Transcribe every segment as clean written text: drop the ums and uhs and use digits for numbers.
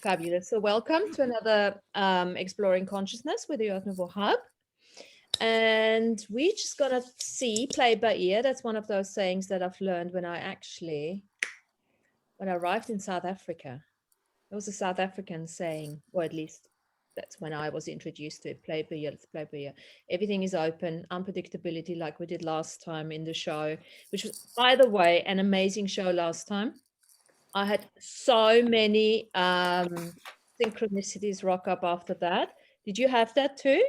Fabulous. So welcome to another Exploring Consciousness with the Earth Nouveau Hub. And we're just going to see, play by ear. That's one of those sayings that I've learned when I arrived in South Africa. It was a South African saying, or at least that's when I was introduced to it. Play by ear, let's play by ear. Everything is open, unpredictability, like we did last time in the show, which was, by the way, an amazing show last time. I had so many synchronicities rock up after that. Did you have that too?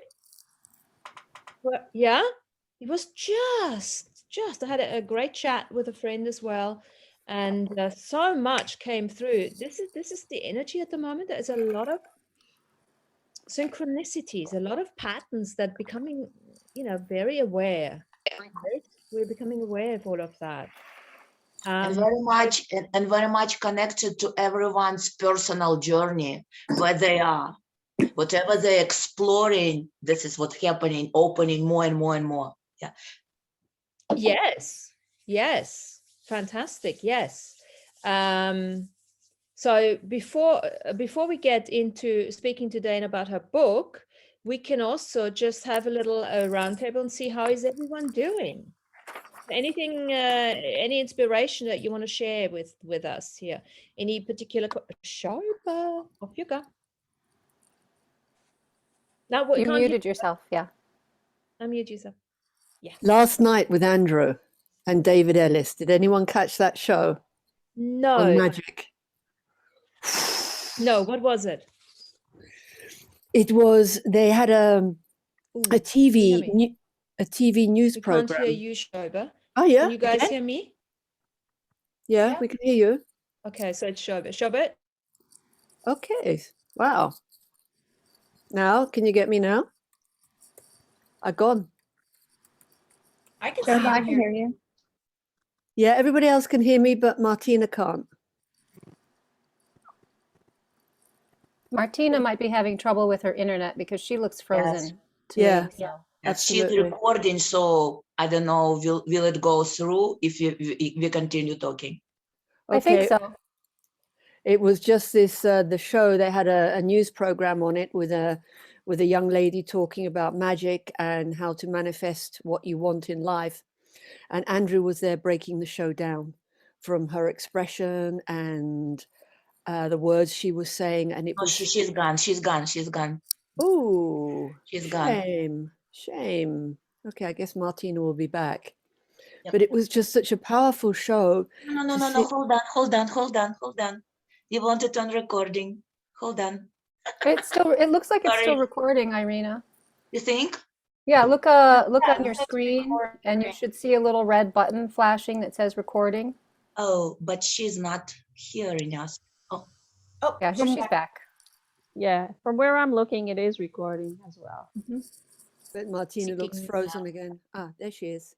Well, yeah, it was just I had a great chat with a friend as well, and so much came through. This is the energy at the moment. There's a lot of synchronicities, a lot of patterns that becoming, very aware. Right? We're becoming aware of all of that. And very much connected to everyone's personal journey, where they are. Whatever they're exploring, this is what's happening, opening more and more and more. Yeah. Yes. Fantastic. Yes. So before we get into speaking to Dana about her book, we can also just have a little roundtable and see how is everyone doing. Anything, any inspiration that you want to share with us here? Any particular show? Off you go. Now, you muted yourself. Yeah. Unmute yourself. Yeah. Last night with Andrew and David Ellis. Did anyone catch that show? No. On Magic. No. What was it? It was. They had a TV news program. Can't hear you, Shoba. Oh yeah. Can you guys hear me? Yeah, we can hear you. Okay, so it's Shoba. Shoba. Okay. Wow. Now, can you get me now? I've gone. I can hear you. Yeah, everybody else can hear me, but Martina can't. Martina might be having trouble with her internet because she looks frozen. Yes. To me, so. She's recording, so I don't know, will it go through if we continue talking? Okay. I think so. It was just this, the show, they had a news program on it with a young lady talking about magic and how to manifest what you want in life. And Andrew was there breaking the show down from her expression and the words she was saying. And it was she's gone. Oh, she's gone. Shame. Okay, I guess Martina will be back. Yep. But it was just such a powerful show. No. Hold on. You want it on recording. Hold on. It looks like it's still recording, Irina. You think? Yeah, look on your screen and you should see a little red button flashing that says recording. Oh, but she's not hearing us. Oh yeah, here she's back. Yeah, from where I'm looking, it is recording as well. Mm-hmm. But Martina looks frozen again. Ah, there she is.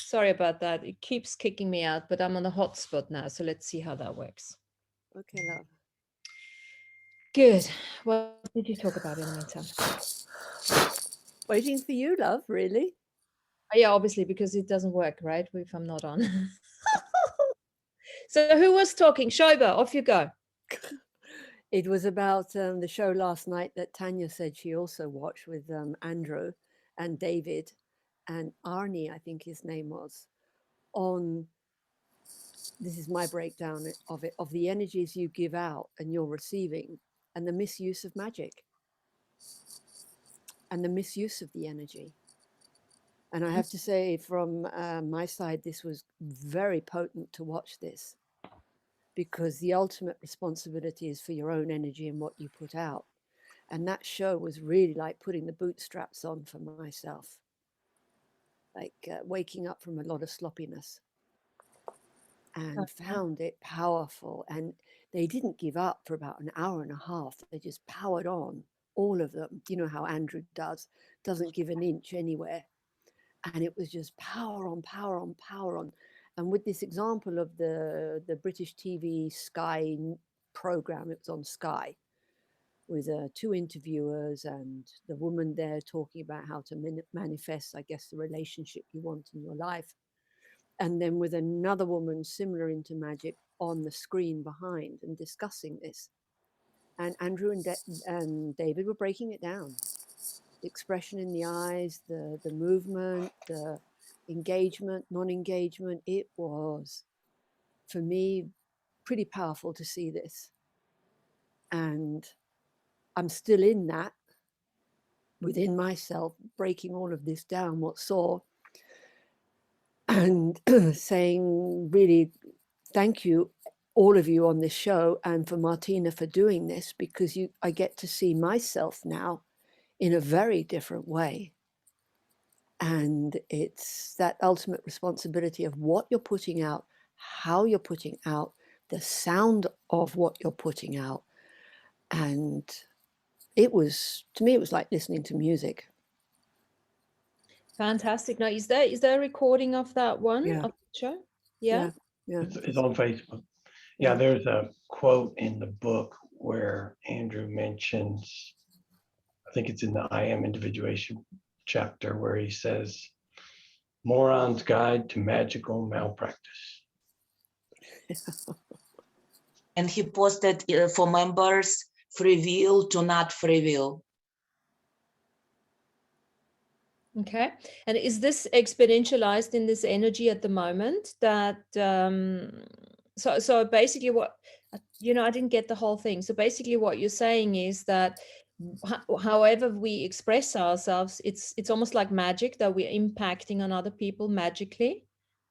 Sorry about that. It keeps kicking me out, but I'm on the hotspot now, so let's see how that works. Okay, love. Good. What did you talk about in the meantime? Waiting for you, love, really? Oh, yeah, obviously, because it doesn't work, right? If I'm not on. So who was talking? Shoba, off you go. It was about the show last night that Tanya said she also watched with Andrew and David and Arnie, I think his name was, on, this is my breakdown of it, of the energies you give out and you're receiving and the misuse of magic and the misuse of the energy. And I have to say from my side, this was very potent to watch this, because the ultimate responsibility is for your own energy and what you put out. And that show was really like putting the bootstraps on for myself, like waking up from a lot of sloppiness, and found it powerful. And they didn't give up for about an hour and a half. They just powered on, all of them. You know how Andrew doesn't give an inch anywhere. And it was just power on, power on, power on. And with this example of the British TV Sky program, it was on Sky, with 2 interviewers and the woman there talking about how to manifest, I guess, the relationship you want in your life. And then with another woman similar into magic on the screen behind and discussing this. And Andrew and David were breaking it down. The expression in the eyes, the movement, the engagement, non-engagement. It was, for me, pretty powerful to see this. And I'm still in that within myself, breaking all of this down, what's saw, and saying really thank you, all of you on this show, and for Martina for doing this, because I get to see myself now in a very different way. And it's that ultimate responsibility of what you're putting out, how you're putting out, the sound of what you're putting out. And it was, to me, it was like listening to music. Fantastic. Now, is there a recording of that one? Yeah. Of the show? Yeah. Yeah. It's on Facebook. Yeah, there's a quote in the book where Andrew mentions, I think it's in the I Am Individuation chapter, where he says, Moron's Guide to Magical Malpractice. And he posted for members, free will to not free will. Okay. And is this exponentialized in this energy at the moment? That so basically what, I didn't get the whole thing. So basically what you're saying is that however we express ourselves, it's almost like magic, that we're impacting on other people magically,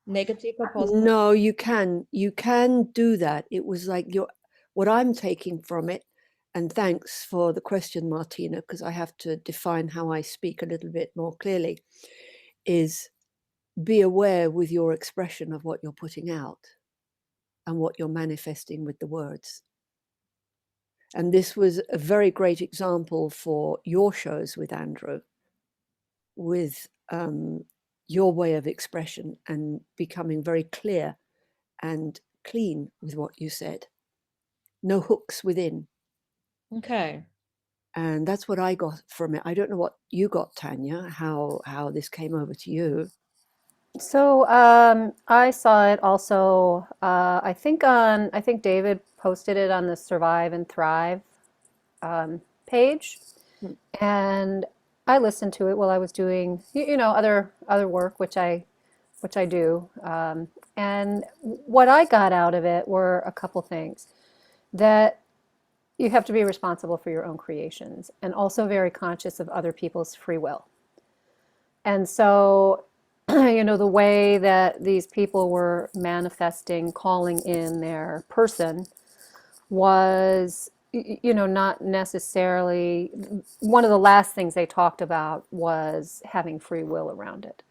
negative or positive. No, you can do that. It was like what I'm taking from it, and thanks for the question, Martina, because I have to define how I speak a little bit more clearly, is be aware with your expression of what you're putting out and what you're manifesting with the words. And this was a very great example for your shows with Andrew, with your way of expression and becoming very clear and clean with what you said. No hooks within. Okay. And that's what I got from it. I don't know what you got, Tanya, how this came over to you. So I saw it also, I think David posted it on the Survive and Thrive page. And I listened to it while I was doing, other work, which I do. And what I got out of it were a couple things. That you have to be responsible for your own creations and also very conscious of other people's free will. And so, the way that these people were manifesting, calling in their person was, not necessarily, one of the last things they talked about was having free will around it,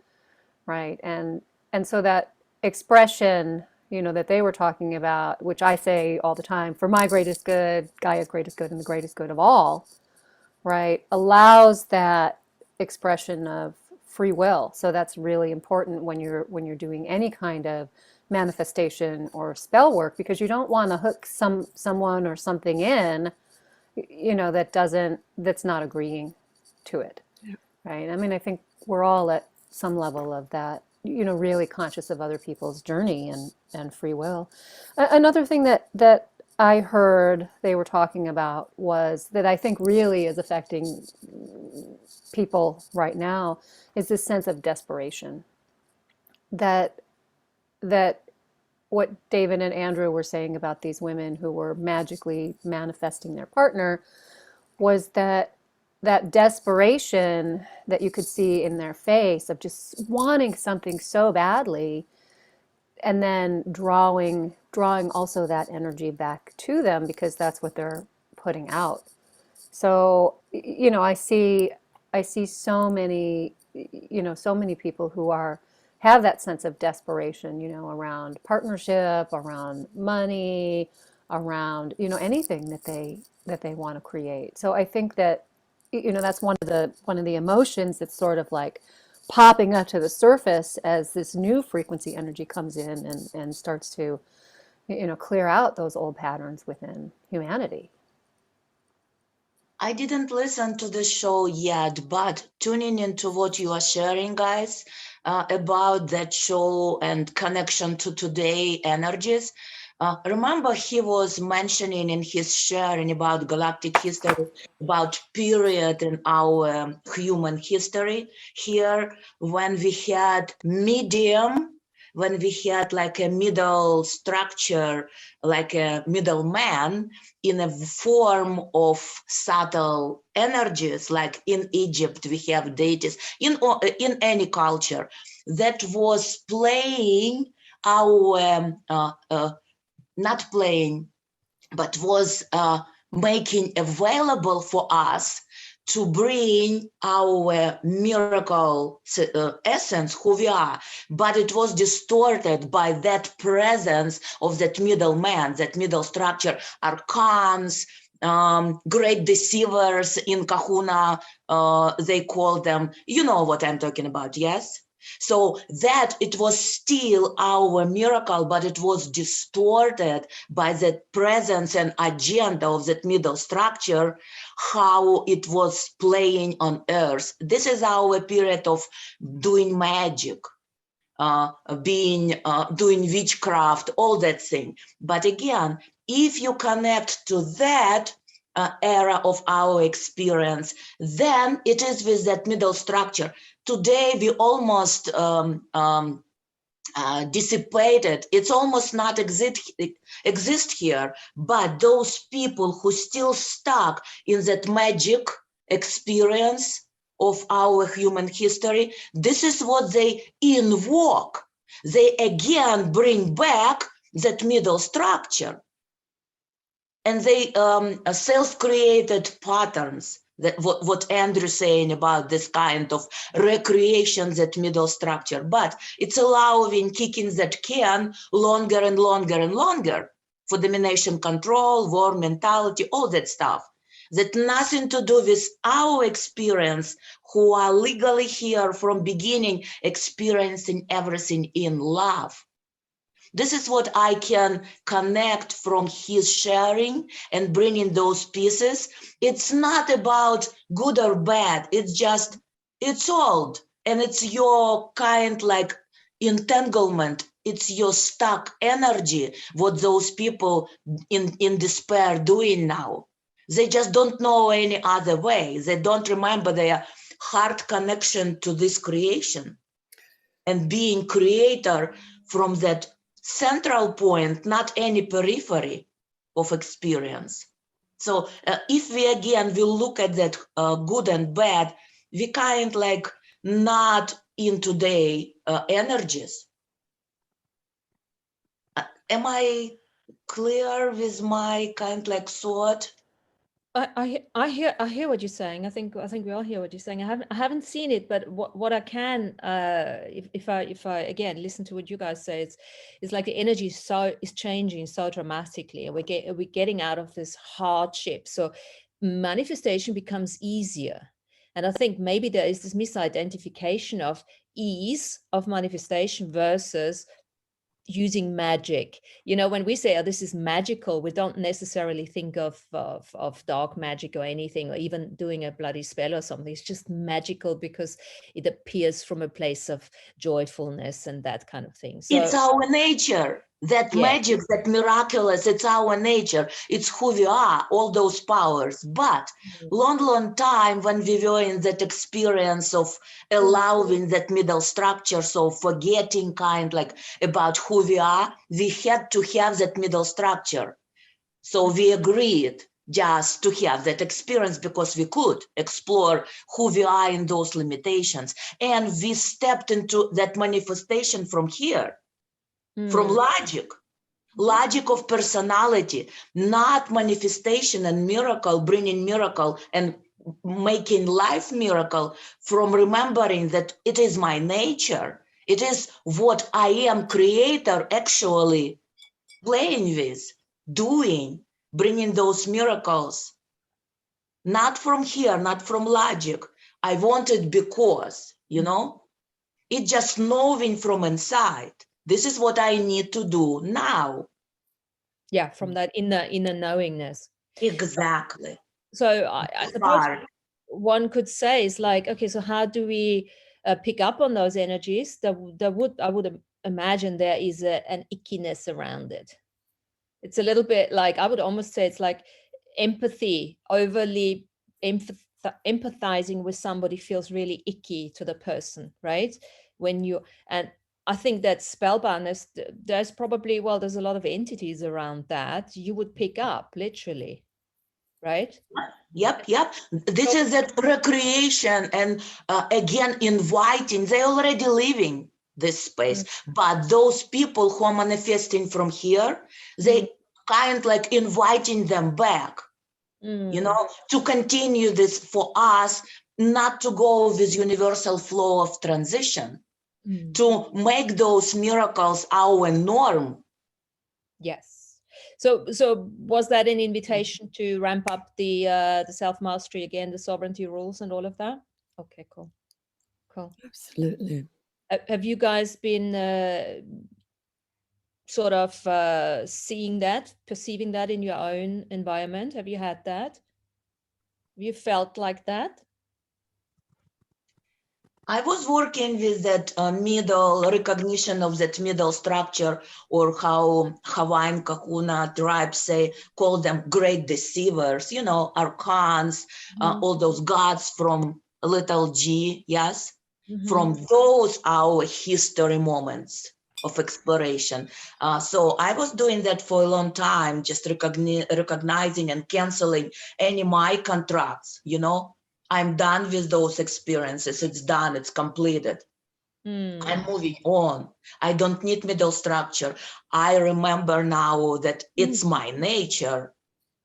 right? And so that expression, that they were talking about, which I say all the time, for my greatest good, Gaia's greatest good, and the greatest good of all, right, allows that expression of free will. So that's really important when you're doing any kind of manifestation or spell work, because you don't want to hook someone or something in, that's not agreeing to it. Yeah. Right? I mean, I think we're all at some level of that, really conscious of other people's journey and free will. Another thing that I heard they were talking about was that I think really is affecting people right now is this sense of desperation. That what David and Andrew were saying about these women who were magically manifesting their partner was that desperation that you could see in their face of just wanting something so badly, and then drawing also that energy back to them, because that's what they're putting out. So, I see so many, so many people who have that sense of desperation, around partnership, around money, around, anything that they want to create. So I think that, that's one of the emotions that's sort of like popping up to the surface as this new frequency energy comes in and starts to, clear out those old patterns within humanity. I didn't listen to the show yet, but tuning into what you are sharing, guys, about that show and connection to today energies, Remember, he was mentioning in his sharing about galactic history, about period in our human history here, when we had medium, when we had like a middle structure, like a middleman in a form of subtle energies, like in Egypt, we have deities, in any culture, that was playing our not playing, but was making available for us to bring our miracle essence, who we are, but it was distorted by that presence of that middleman, that middle structure, archons, great deceivers in Kahuna, they call them, you know what I'm talking about, yes? So that it was still our miracle, but it was distorted by the presence and agenda of that middle structure, how it was playing on earth. This is our period of doing magic, doing witchcraft, all that thing. But again, if you connect to that era of our experience, then it is with that middle structure. Today, we almost dissipated. It's almost not exist here, but those people who still stuck in that magic experience of our human history, this is what they invoke. They again bring back that middle structure. And they self-created patterns, that what Andrew's saying about this kind of recreation, that middle structure, but it's allowing kicking that can longer and longer and longer for domination, control, war mentality, all that stuff. That nothing to do with our experience, who are legally here from beginning, experiencing everything in love. This is what I can connect from his sharing and bringing those pieces. It's not about good or bad. It's just, it's old. And it's your kind like entanglement. It's your stuck energy, what those people in despair doing now. They just don't know any other way. They don't remember their heart connection to this creation and being creator from that central point, not any periphery of experience. So if we again will look at that good and bad, we kind like not in today energies. Am I clear with my kind like thought? I hear what you're saying. I think we all hear what you're saying. I haven't seen it, but what I can, if I again listen to what you guys say, it's like the energy is changing so dramatically, and we're getting out of this hardship. So manifestation becomes easier, and I think maybe there is this misidentification of ease of manifestation versus using magic. You know, when we say, oh, this is magical, we don't necessarily think of dark magic or anything, or even doing a bloody spell or something. It's just magical because it appears from a place of joyfulness and that kind of thing. So it's our nature. That magic, that miraculous, it's our nature. It's who we are, all those powers. But long time when we were in that experience of allowing that middle structure, so forgetting kind like about who we are, we had to have that middle structure. So we agreed just to have that experience because we could explore who we are in those limitations. And we stepped into that manifestation from here. From logic of personality, not manifestation and miracle, bringing miracle and making life miracle, from remembering that it is my nature. It is what I am, creator, actually playing with, doing, bringing those miracles. Not from here, not from logic. I want it because, you know, it's just knowing from inside. This is what I need to do now. Yeah, from that inner knowingness. Exactly. So I suppose one could say is like, okay, so how do we pick up on those energies? I would imagine there is an ickiness around it. It's a little bit like, I would almost say it's like empathy, overly empathizing with somebody feels really icky to the person, right? When you, and I think that spellbindness, there's probably, well, there's a lot of entities around that you would pick up literally, right? Yep. This is that recreation, and again, inviting, they're already living this space, but those people who are manifesting from here, they kind like inviting them back, you know, to continue this for us, not to go with universal flow of transition, to make those miracles our norm. Yes. So was that an invitation to ramp up the self-mastery again, the sovereignty rules and all of that? Okay, cool. Absolutely. Have you guys been sort of seeing that, perceiving that in your own environment? Have you had that? Have you felt like that? I was working with that middle recognition of that middle structure, or how Hawaiian Kahuna tribes say, call them great deceivers, you know, archons, all those gods from little g, yes? From those our history moments of exploration. So I was doing that for a long time, just recognizing and canceling any my contracts, you know? I'm done with those experiences. It's done. It's completed. I'm moving on. I don't need middle structure. I remember now that it's my nature,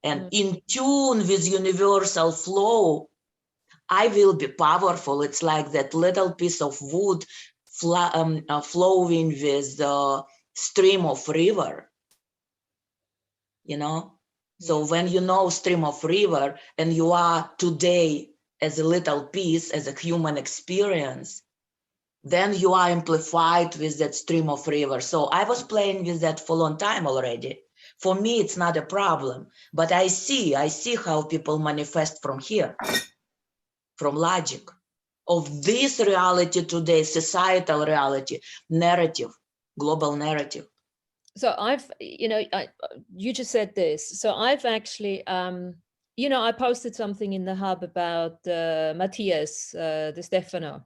and in tune with universal flow, I will be powerful. It's like that little piece of wood flowing with the stream of river, you know? So when you know stream of river, and you are today as a little piece, as a human experience, then you are amplified with that stream of river. So I was playing with that for a long time already. For me, it's not a problem, but I see how people manifest from here, from logic of this reality today, societal reality, narrative, global narrative. So I've, you know, you just said this. So I've actually, you know, I posted something in the hub about Matthias De Stefano.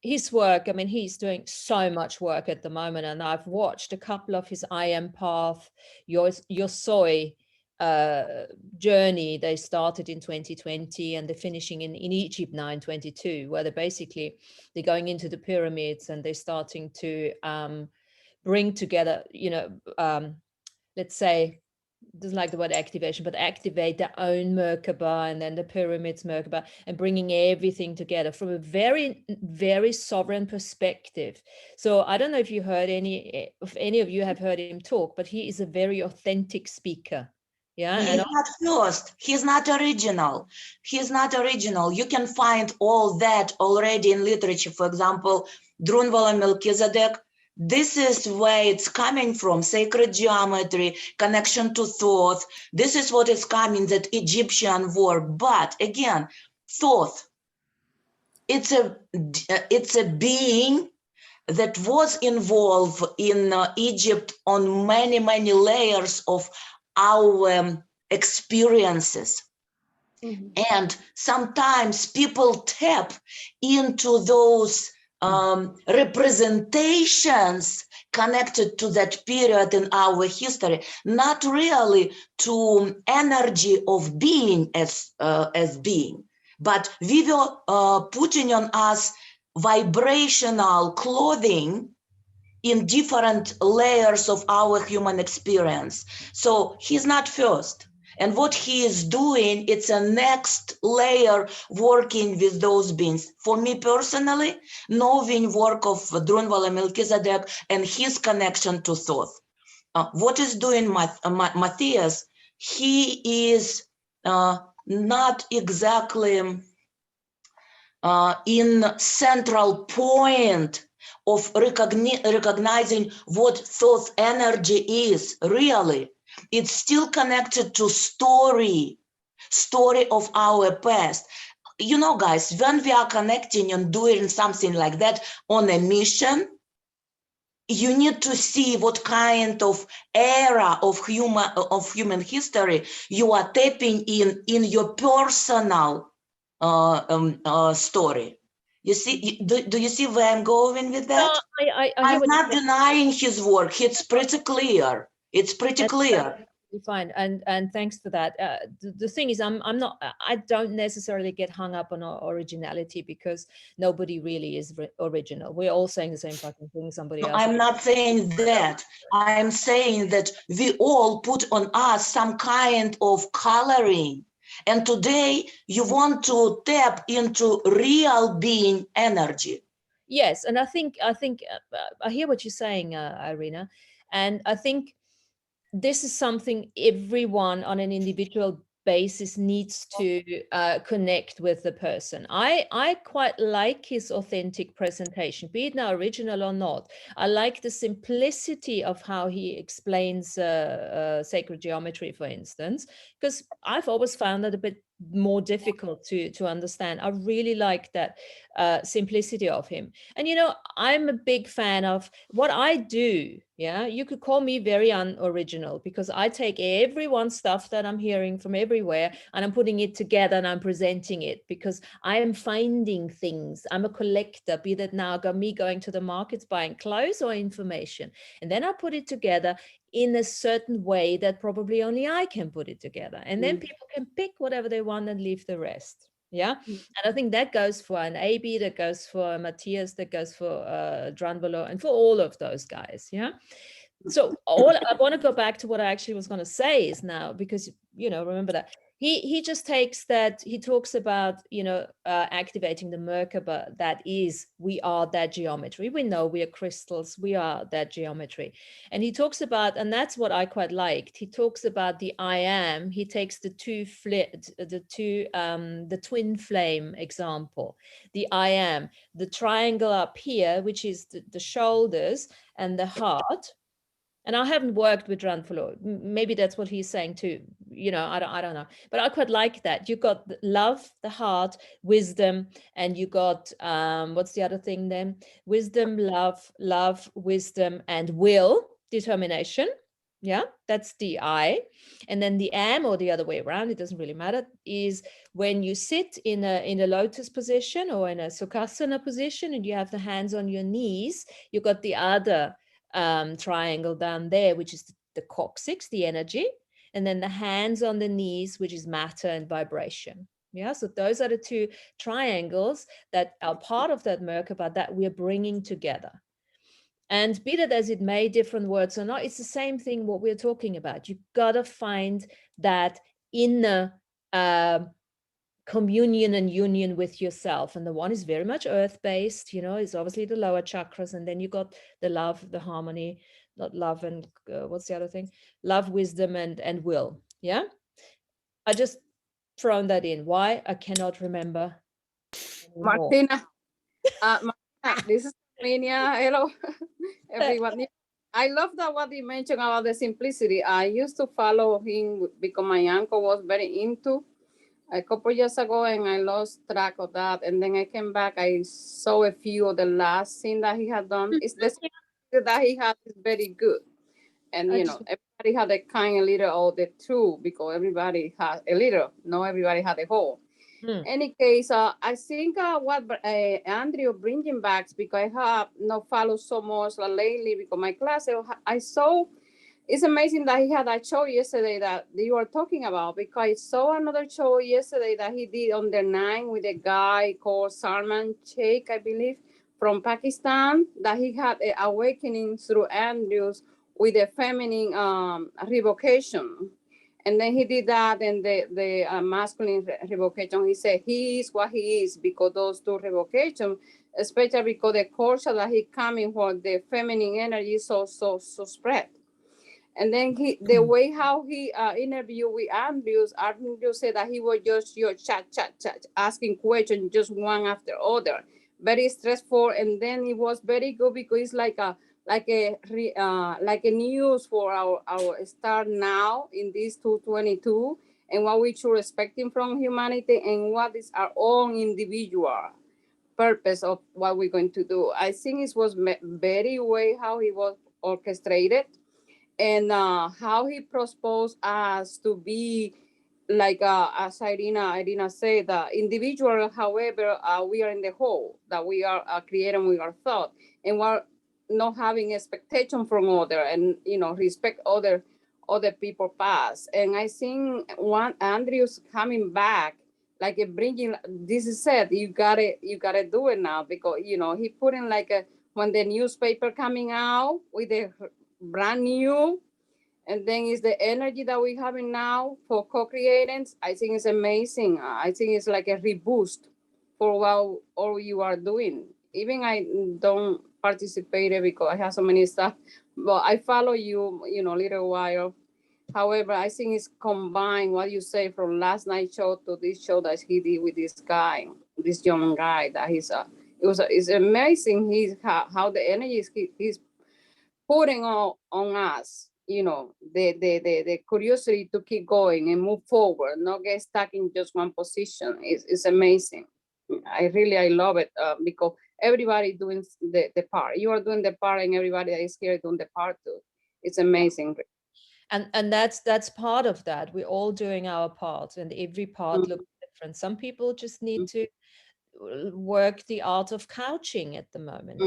His work, I mean, he's doing so much work at the moment, and I've watched a couple of his I Am Path, your soy journey. They started in 2020 and they're finishing in Egypt now in 22, where they're going into the pyramids and they're starting to bring together, you know, let's say, doesn't like the word activation, but activate their own Merkaba and then the pyramids Merkaba, and bringing everything together from a very, very sovereign perspective. So I don't know if any of you have heard him talk, but he is a very authentic speaker. Yeah, He's not first. He's not original. He's not original. You can find all that already in literature. For example, Drunvala Melchizedek. This is where it's coming from, sacred geometry, connection to Thoth. This is what is coming, that Egyptian work. But again, Thoth, it's a being that was involved in Egypt on many, many layers of our experiences. And sometimes people tap into those representations connected to that period in our history, not really to energy of being as being, but we were putting on us vibrational clothing in different layers of our human experience. So he's not first. And what he is doing, it's a next layer working with those beings. For me personally, knowing work of Drunvala Melchizedek and his connection to Thoth. What is doing Matthias? He is not exactly in central point of recognizing what Thoth energy is really. It's still connected to story of our past. You know, guys, when we are connecting and doing something like that on a mission, you need to see what kind of era of human history you are tapping in your personal story. You see, do you see where I'm going with that? No, I hear I'm what you're not saying. denying his work. It's pretty clear. It's pretty clear. Fine, and thanks for that. The thing is, I'm not. I don't necessarily get hung up on originality, because nobody really is original. We're all saying the same fucking thing. Somebody else. I'm not saying that. I'm saying that we all put on us some kind of coloring. And today you want to tap into real being energy. Yes, and I think I hear what you're saying, Irina, and I think this is something everyone on an individual basis needs to connect with the person. I quite like his authentic presentation, be it now original or not. I like the simplicity of how he explains sacred geometry, for instance, because I've always found that a bit more difficult to understand. I really like that simplicity of him. And I'm a big fan of what I do. Yeah, you could call me very unoriginal, because I take everyone's stuff that I'm hearing from everywhere and I'm putting it together and I'm presenting it, because I am finding things. I'm a collector, be that now me going to the markets, buying clothes or information. And then I put it together in a certain way that probably only I can put it together. And then people can pick whatever they want and leave the rest. Yeah. And I think that goes for an AB, that goes for Matthias, that goes for Dranvalo, and for all of those guys. Yeah. So I want to go back to what I actually was going to say is now, because, remember that he just takes that, he talks about, activating the Merkaba, that is, we are that geometry. We know we are crystals, we are that geometry. And he talks about, and that's what I quite liked, he talks about the I am, he takes the twin flame example, the I am, the triangle up here, which is the shoulders and the heart. And I haven't worked with Ranfalo. Maybe that's what he's saying too. I don't know. But I quite like that. You got love, the heart, wisdom, and you got what's the other thing then? Wisdom, love, wisdom, and will, determination. Yeah, that's the I. And then the am, or the other way around, it doesn't really matter, is when you sit in a lotus position or in a sukhasana position and you have the hands on your knees, you got the other triangle down there, which is the coccyx, the energy, and then the hands on the knees, which is matter and vibration. Yeah, so those are the two triangles that are part of that Merkaba that we're bringing together. And be that as it may, different words or not, it's the same thing what we're talking about. You gotta find that inner communion and union with yourself. And the one is very much earth-based, it's obviously the lower chakras. And then you got the love, the harmony, not love and what's the other thing? Love, wisdom, and will. Yeah. I just thrown that in. Why? I cannot remember anymore. Martina, this is Armenia. Hello, everyone. I love that what you mentioned about the simplicity. I used to follow him because my uncle was very into a couple years ago, and I lost track of that. And then I came back. I saw a few of the last thing that he had done. It's the simplicity that he had is very good. And everybody had a kind of little of the two, because everybody has a little. No, everybody had a whole. Any case, I think what Andrew bringing back, because I have not followed so much lately because my class, I saw, it's amazing that he had a show yesterday that you were talking about, because I saw another show yesterday that he did on the 9 with a guy called Salman Sheikh, I believe, from Pakistan, that he had an awakening through Andrews with a feminine revocation. And then he did that, and the masculine revocation, he said he is what he is because those two revocations, especially because the culture that he coming for, the feminine energy so spread. And then the way how he interviewed with Andrews said that he was just chat, asking questions just one after other, very stressful. And then it was very good because it's like a news for our start now in this 222, and what we should expecting from humanity, and what is our own individual purpose of what we're going to do. I think it was very way how he was orchestrated, and how he proposed us to be like, as Irina said, individual. However, we are in the whole, that we are creating with our thought, and we're not having expectation from other, and respect other people past. And I think Andrew's coming back, like bringing, this is said, you gotta do it now, because he put in like when the newspaper coming out with the brand new, and then is the energy that we having now for co-creating. I think it's amazing. I think it's like a reboost for what all you are doing. Even I don't participate because I have so many stuff, but I follow you, a little while. However, I think it's combined what you say from last night's show to this show that he did with this guy, this young guy, that it's amazing. How the energy he's putting on us, the curiosity to keep going and move forward, not get stuck in just one position. It's amazing. I love it, because everybody doing the part. You are doing the part, and everybody that is here doing the part too. It's amazing. And that's part of that. We're all doing our part, and every part looks different. Some people just need to work the art of couching at the moment.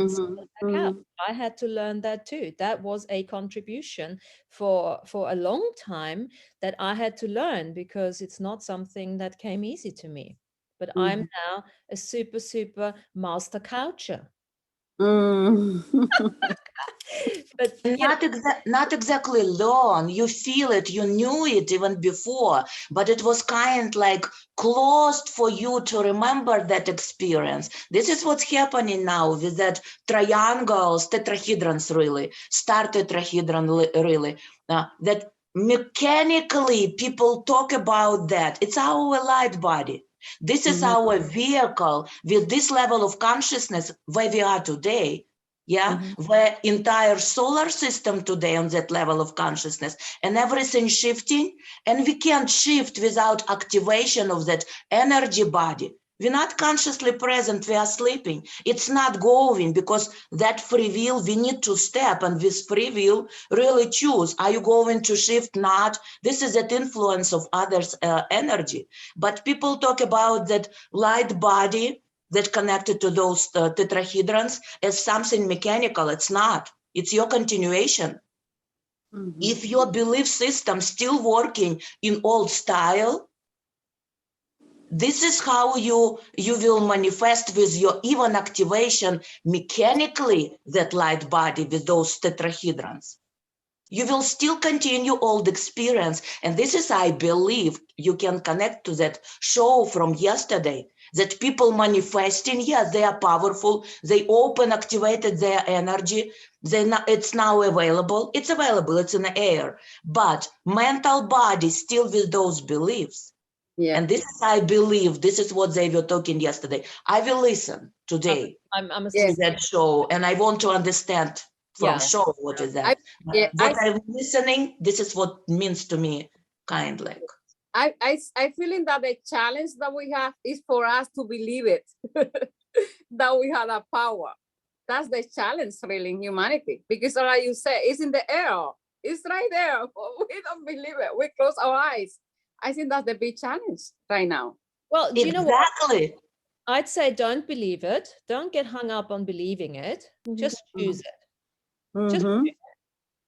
I had to learn that too. That was a contribution for a long time that I had to learn, because it's not something that came easy to me. But I'm now a super master coucher. But not exactly learn. You feel it, you knew it even before, but it was kind like closed for you to remember that experience. This is what's happening now with that triangles, tetrahedrons, really, star tetrahedron, really, that mechanically people talk about that. It's our light body. This is our vehicle with this level of consciousness where we are today. Yeah, the entire solar system today on that level of consciousness, and everything shifting, and we can't shift without activation of that energy body. We're not consciously present, we are sleeping. It's not going, because that free will, we need to step, and with free will, really choose. Are you going to shift? Not. This is that influence of others' energy. But people talk about that light body that connected to those tetrahedrons as something mechanical. It's not. It's your continuation. If your belief system still working in old style, this is how you will manifest with your even activation mechanically, that light body with those tetrahedrons. You will still continue old experience. And this is, I believe, you can connect to that show from yesterday, that people manifesting, yes, they are powerful. They open, activated their energy. It's now available. It's available. It's in the air. But mental body still with those beliefs. Yeah. And this is, I believe, this is what they were talking yesterday. I will listen today to that show, and I want to understand from show what is that. I'm listening, this is what means to me, kind like. I feeling that the challenge that we have is for us to believe it, that we have that power. That's the challenge really in humanity, because like you say, it's in the air. It's right there. We don't believe it. We close our eyes. I think that's the big challenge right now. Well, do you know what? I'd say don't believe it. Don't get hung up on believing it. Just choose it. Just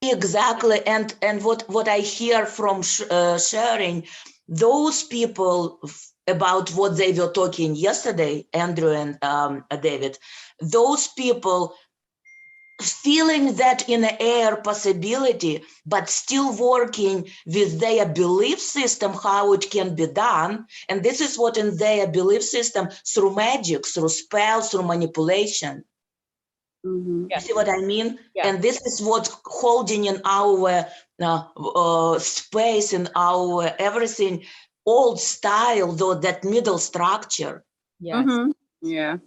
exactly. And what I hear from sharing, those people about what they were talking yesterday, Andrew and David, those people feeling that in the air possibility, but still working with their belief system, how it can be done. And this is what in their belief system, through magic, through spells, through manipulation. You see what I mean? Yeah. And this is what's holding in our space, in our everything, old style, though, that middle structure. Yes. Yeah.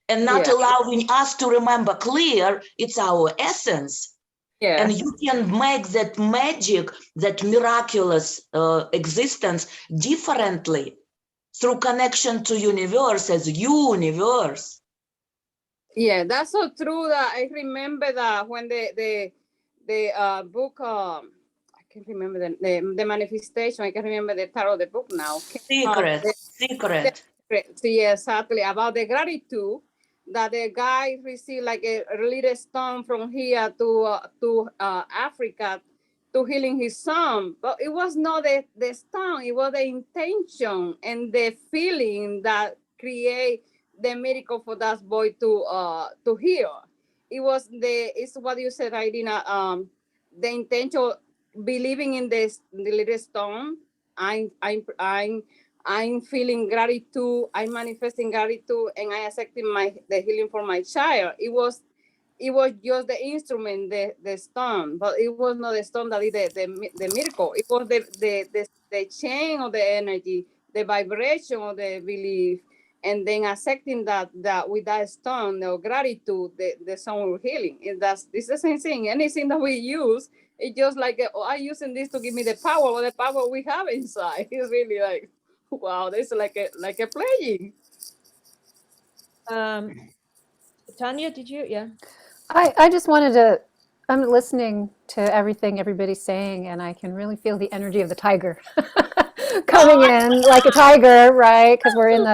And not allowing us to remember clear, it's our essence. Yeah. And you can make that magic, that miraculous existence differently. through connection to universe as universe. Yeah, that's so true. That I remember that when the book, I can't remember the manifestation. I can remember the title of the book now. Secret, secret. Yeah, exactly, about the gratitude that the guy received like a little stone from here to Africa to healing his son, but it was not the stone, it was the intention and the feeling that create the miracle for that boy to heal. It's what you said, Irina, the intention, believing in the little stone. I'm feeling gratitude. I'm manifesting gratitude, and I accepting the healing for my child. It was just the instrument, the stone, but it was not the stone that did the miracle. It was the chain of the energy, the vibration of the belief, and then accepting that with that stone, the gratitude, the soul healing. And it's the same thing. Anything that we use, it's just like, oh, I'm using this to give me the power, or the power we have inside. It's really like, wow, this is like a playing. Tanya, did you? Yeah. I just wanted to, I'm listening to everything everybody's saying, and I can really feel the energy of the tiger coming in like a tiger, right? Because we're in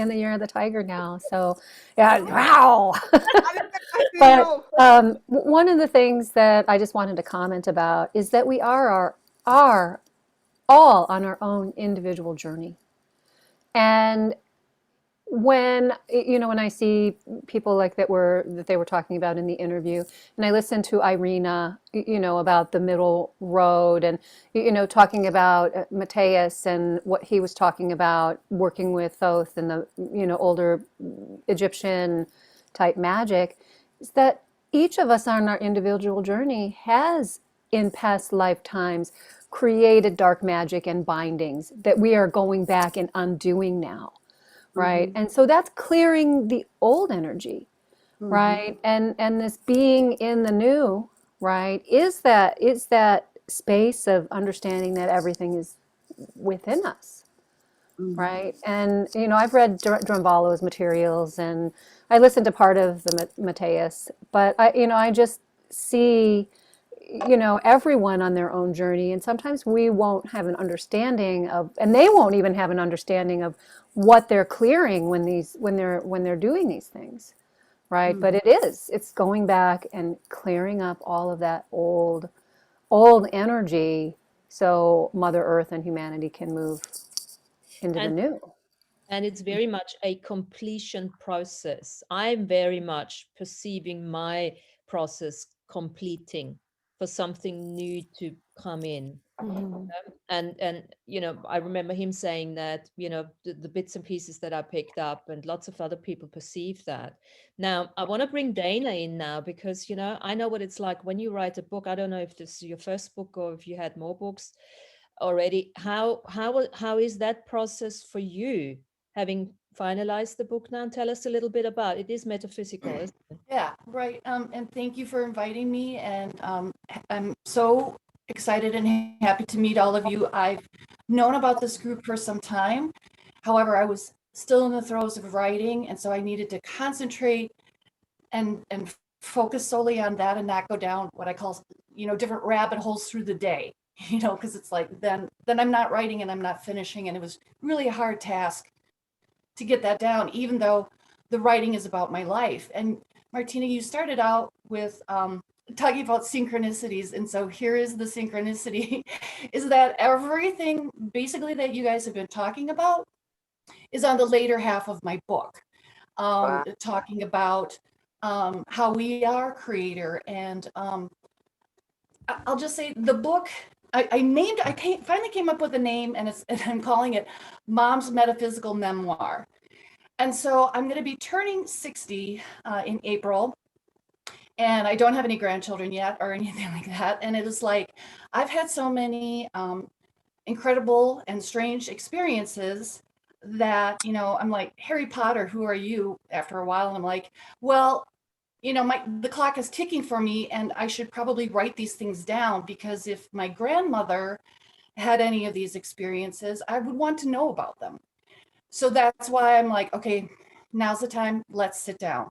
the year of the tiger now. So yeah, wow. But one of the things that I just wanted to comment about is that we are all on our own individual journey. And when when I see people like that they were talking about in the interview, and I listened to Irina, about the middle road, and talking about Matthias and what he was talking about working with Thoth and the older Egyptian type magic, is that each of us on our individual journey has in past lifetimes created dark magic and bindings that we are going back and undoing now. Right. And so that's clearing the old energy, right? And this being in the new, right, is that space of understanding that everything is within us, right? And I've read Drunvalo's materials, and I listened to part of the Matthias, but I just see everyone on their own journey, and sometimes we won't have an understanding of, and they won't even have an understanding of what they're clearing when they're doing these things, right? But it's going back and clearing up all of that old energy, so Mother Earth and humanity can move into the new. And it's very much a completion process. I'm very much perceiving my process completing for something new to come in. And I remember him saying that, the bits and pieces that I picked up, and lots of other people perceive that. Now, I want to bring Dana in now, because, I know what it's like when you write a book. I don't know if this is your first book or if you had more books already. How is that process for you, having finalized the book now? Tell us a little bit about it. It is metaphysical, isn't it? Yeah, right. And thank you for inviting me. And I'm so excited and happy to meet all of you. I've known about this group for some time. However, I was still in the throes of writing, and so I needed to concentrate and focus solely on that and not go down what I call, different rabbit holes through the day, because it's like then I'm not writing and I'm not finishing. And it was really a hard task to get that down, even though the writing is about my life. And Martina, you started out with talking about synchronicities. And so here is the synchronicity is that everything basically that you guys have been talking about is on the later half of my book, talking about how we are creator. And I'll just say the book, I finally came up with a name, and I'm calling it Mom's Metaphysical Memoir. And so I'm going to be turning 60 in April, and I don't have any grandchildren yet or anything like that. And it is like, I've had so many incredible and strange experiences that, I'm like, Harry Potter, who are you? After a while, and I'm like, well, the clock is ticking for me, and I should probably write these things down, because if my grandmother had any of these experiences, I would want to know about them. So that's why I'm like, okay, now's the time, let's sit down.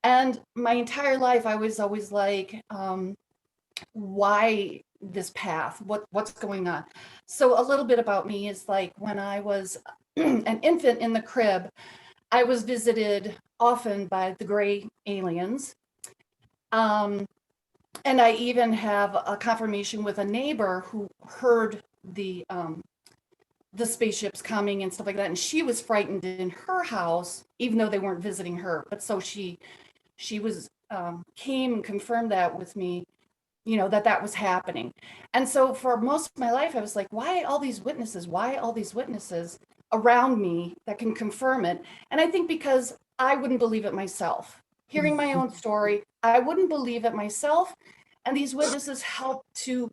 And my entire life, I was always like, why this path? What's going on? So a little bit about me is like when I was an infant in the crib, I was visited often by the gray aliens. And I even have a confirmation with a neighbor who heard the spaceships coming and stuff like that, and she was frightened in her house, even though they weren't visiting her. But so she was came and confirmed that with me, you know, that was happening. And so for most of my life, I was like, why all these witnesses? Why all these witnesses around me that can confirm it? And I think because I wouldn't believe it myself. Hearing my own story, I wouldn't believe it myself. And these witnesses help to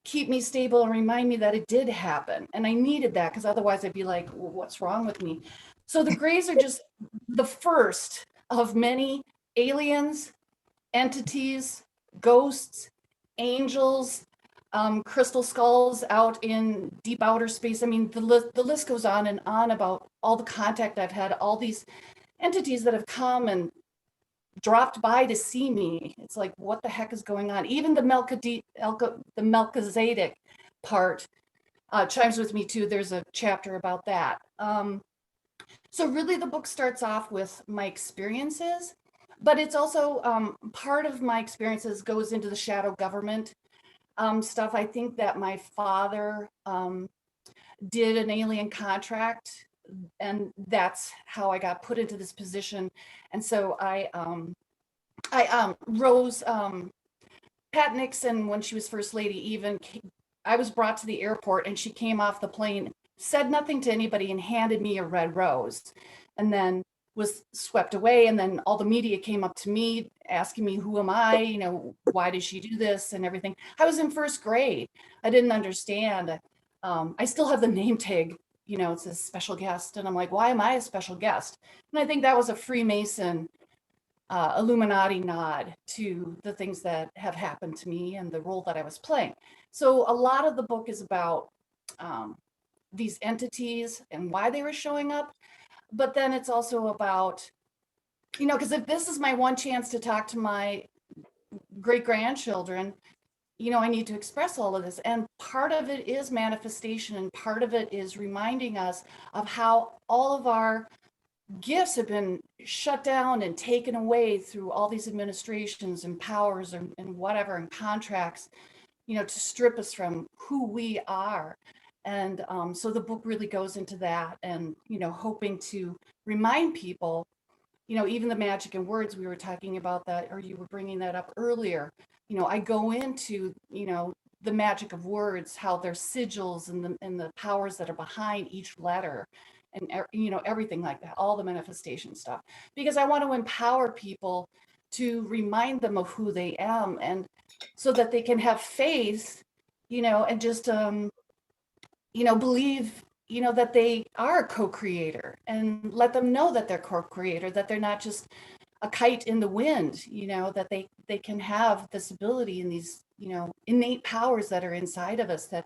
keep me stable and remind me that it did happen. And I needed that because otherwise I'd be like, well, what's wrong with me? So the Greys are just the first of many aliens, entities, ghosts, angels, crystal skulls out in deep outer space. I mean, the list goes on and on about all the contact I've had, all these entities that have come and dropped by to see me. It's like, what the heck is going on? Even the Melchizedek part chimes with me too. There's a chapter about that. So really the book starts off with my experiences, but it's also part of my experiences goes into the shadow government stuff. I think that my father did an alien contract, and that's how I got put into this position. And so Rose Pat Nixon, when she was first lady, even I was brought to the airport and she came off the plane, said nothing to anybody, and handed me a red rose, and then was swept away. And then all the media came up to me asking me, who am I? You know, why did she do this and everything? I was in first grade. I didn't understand. I still have the name tag, you know, it says special guest. And I'm like, why am I a special guest? And I think that was a Freemason Illuminati nod to the things that have happened to me and the role that I was playing. So a lot of the book is about these entities and why they were showing up. But then it's also about, you know, because if this is my one chance to talk to my great grandchildren, you know, I need to express all of this. And part of it is manifestation, and part of it is reminding us of how all of our gifts have been shut down and taken away through all these administrations and powers and whatever and contracts, you know, to strip us from who we are. And so the book really goes into that, and, you know, hoping to remind people, you know, even the magic and words, we were talking about that, or you were bringing that up earlier. You know, I go into, you know, the magic of words, how there's sigils and the powers that are behind each letter, and, you know, everything like that, all the manifestation stuff, because I want to empower people to remind them of who they am, and so that they can have faith, you know, and just, you know, believe, you know, that they are a co-creator, and let them know that they're co-creator, that they're not just a kite in the wind, you know, that they can have this ability and these, you know, innate powers that are inside of us that,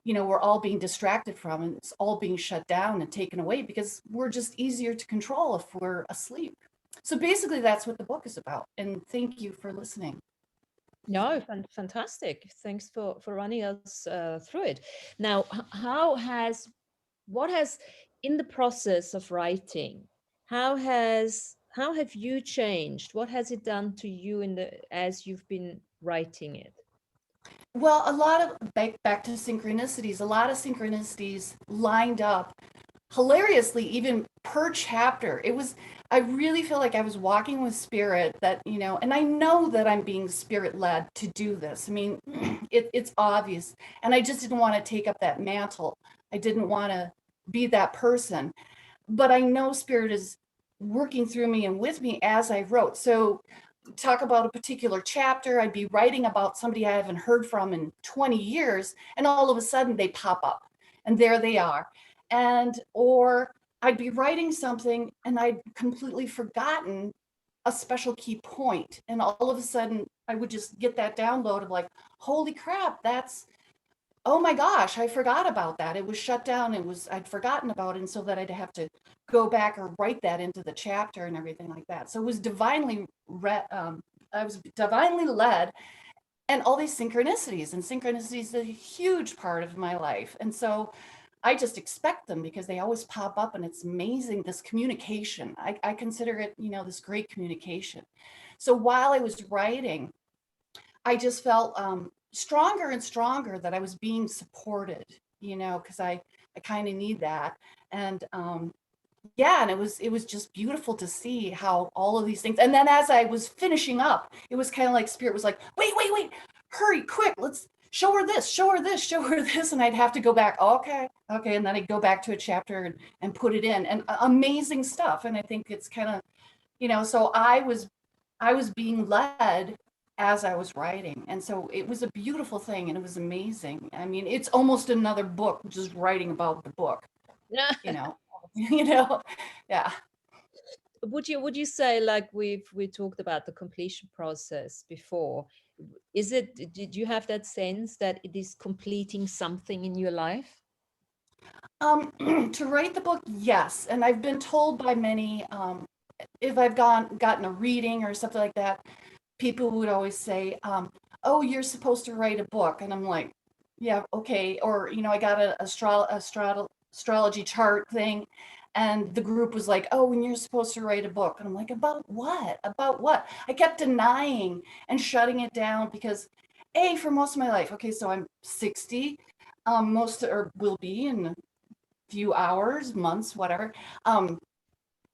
you know, we're all being distracted from, and it's all being shut down and taken away because we're just easier to control if we're asleep. So basically that's what the book is about. And thank you for listening. No, fantastic. Thanks for running us through it. Now, what has in the process of writing, how have you changed? What has it done to you as you've been writing it? Well, a lot of back to synchronicities, a lot of synchronicities lined up hilariously, even per chapter. I really feel like I was walking with spirit, that, you know, and I know that I'm being spirit led to do this. I mean, it's obvious. And I just didn't want to take up that mantle. I didn't want to be that person. But I know spirit is working through me and with me as I wrote. So talk about a particular chapter, I'd be writing about somebody I haven't heard from in 20 years, and all of a sudden they pop up and there they are. Or I'd be writing something and I'd completely forgotten a special key point, and all of a sudden I would just get that download of like, holy crap, that's oh my gosh, I forgot about that. It was shut down. I'd forgotten about it. And so that I'd have to go back or write that into the chapter and everything like that. So it was I was divinely led, and all these synchronicities, and synchronicities is a huge part of my life. And so I just expect them because they always pop up, and it's amazing, this communication. I consider it, this great communication. So while I was writing, I just felt stronger and stronger that I was being supported, because I kind of need that. And yeah, and it was just beautiful to see how all of these things. And then as I was finishing up, it was kind of like Spirit was like, wait, hurry, quick, let's show her this, show her this, show her this. And I'd have to go back, okay. And then I'd go back to a chapter and put it in, and amazing stuff. And I think it's kind of, so I was being led as I was writing. And so it was a beautiful thing, and it was amazing. I mean, it's almost another book, just writing about the book, you know. Yeah. Would you say, like we talked about the completion process before, did you have that sense that it is completing something in your life? To write the book, yes. And I've been told by many, if I've gotten a reading or something like that, people would always say, oh, you're supposed to write a book. And I'm like, yeah, okay. Or, I got a astrology chart thing, and the group was like, oh, and you're supposed to write a book. And I'm like, about what? I kept denying and shutting it down because for most of my life, okay, so I'm 60, will be in a few hours, months, whatever.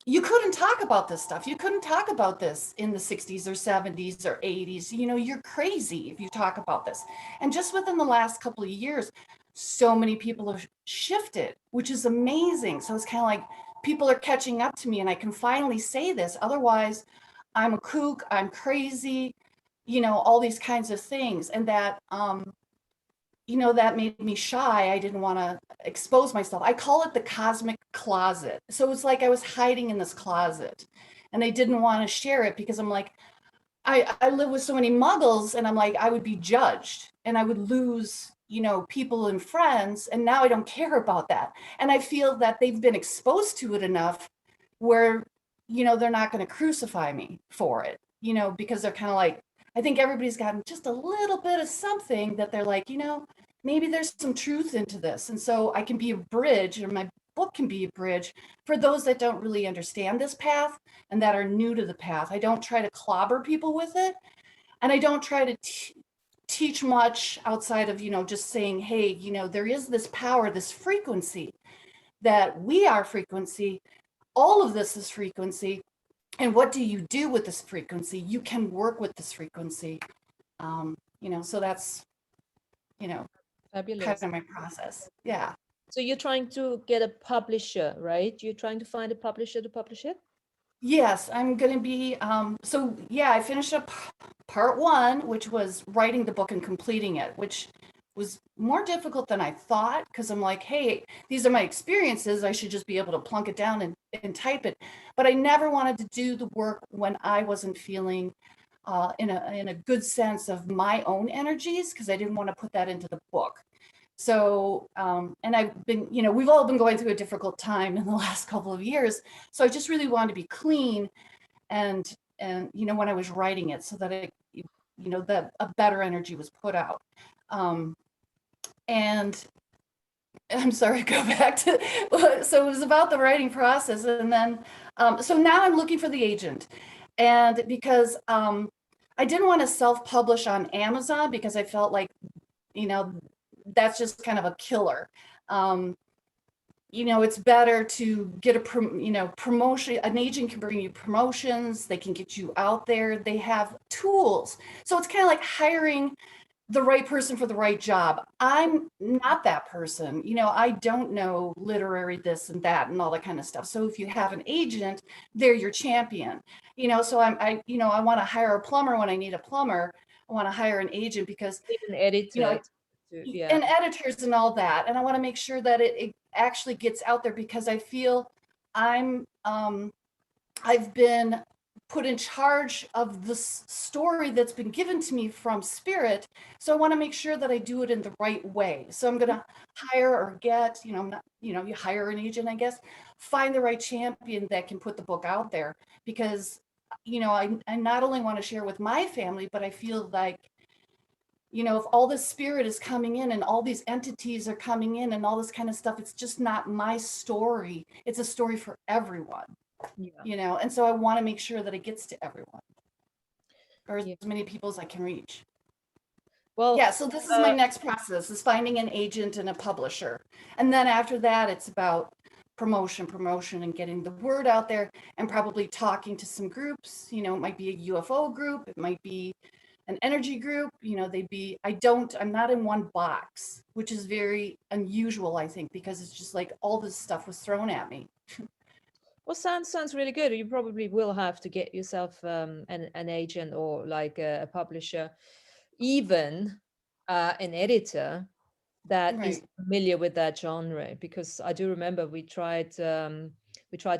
You couldn't talk about this stuff. You couldn't talk about this in the 60s or 70s or 80s. You're crazy if you talk about this. And just within the last couple of years, so many people have shifted, which is amazing. So it's kind of like people are catching up to me, and I can finally say this. Otherwise, I'm a kook, I'm crazy, all these kinds of things. And that, that made me shy. I didn't want to expose myself. I call it the cosmic closet. So it's like I was hiding in this closet, and I didn't want to share it because I'm like, I live with so many muggles, and I'm like, I would be judged and I would lose, people and friends. And now I don't care about that. And I feel that they've been exposed to it enough where, they're not going to crucify me for it, because they're kind of like, I think everybody's gotten just a little bit of something that they're like, maybe there's some truth into this. And so I can be a bridge, or my book can be a bridge for those that don't really understand this path and that are new to the path. I don't try to clobber people with it. And I don't try to teach much outside of, just saying, hey, there is this power, this frequency, that we are frequency. All of this is frequency. And what do you do with this frequency? You can work with this frequency. So that's, Fabulous. kind of my process. Yeah. So you're trying to get a publisher, right? You're trying to find a publisher to publish it? Yes, I'm going to be, I finished up part 1, which was writing the book and completing it, which was more difficult than I thought, because I'm like, hey, these are my experiences. I should just be able to plunk it down and type it. But I never wanted to do the work when I wasn't feeling in a good sense of my own energies, because I didn't want to put that into the book. So, and I've been, we've all been going through a difficult time in the last couple of years. So I just really wanted to be clean and, when I was writing it, so that that a better energy was put out. And I'm sorry, go back to, so it was about the writing process. And then, so now I'm looking for the agent. And because I didn't want to self-publish on Amazon, because I felt like, that's just kind of a killer. It's better to get a promotion. An agent can bring you promotions. They can get you out there. They have tools. So it's kind of like hiring the right person for the right job. I'm not that person. I don't know literary this and that and all that kind of stuff. So if you have an agent, they're your champion. So I want to hire a plumber when I need a plumber. I want to hire an agent because Even editor. and editors and all that. And I want to make sure that it actually gets out there, because I feel I've been put in charge of this story that's been given to me from spirit. So I want to make sure that I do it in the right way. So I'm going to hire or get, not, you hire an agent, I guess, find the right champion that can put the book out there, because, I not only want to share with my family, but I feel like, if all this spirit is coming in and all these entities are coming in and all this kind of stuff, it's just not my story. It's a story for everyone. Yeah. And so I want to make sure that it gets to everyone, or Yeah. as many people as I can reach. Well, Yeah, so this is my next process, is finding an agent and a publisher. And then after that, it's about promotion, and getting the word out there, and probably talking to some groups. It might be a UFO group, it might be an energy group, I'm not in one box, which is very unusual, I think, because it's just like all this stuff was thrown at me. well, sounds really good. You probably will have to get yourself an agent, or like a publisher, even an editor that is Right. familiar with that genre, because I do remember we tried to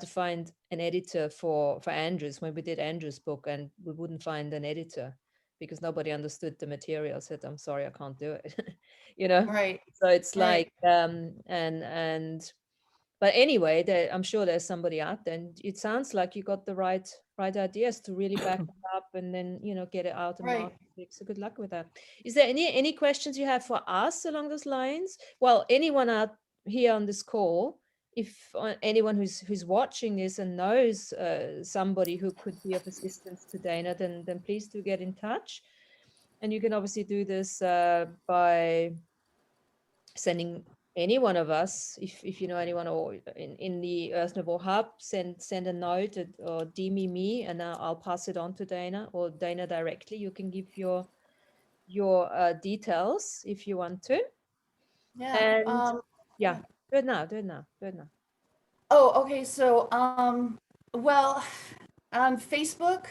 find an editor for Andrew's, when we did Andrew's book, and we wouldn't find an editor because nobody understood the material. I said, I'm sorry, I can't do it. Right. So it's Right. like and but anyway, I'm sure there's somebody out there, and it sounds like you got the right ideas to really back it up, and then get it out and Right. market it. So good luck with that. Is there any questions you have for us along those lines? Well, anyone out here on this call, if anyone who's watching this and knows somebody who could be of assistance to Dana, then please do get in touch. And you can obviously do this by sending any one of us, if you know anyone, or in the Earth Nouveau Hub, send a note, or DM me, and I'll pass it on to Dana, or Dana directly. You can give your details if you want to. Yeah. And yeah, do it now. Oh, okay. So, well, on Facebook,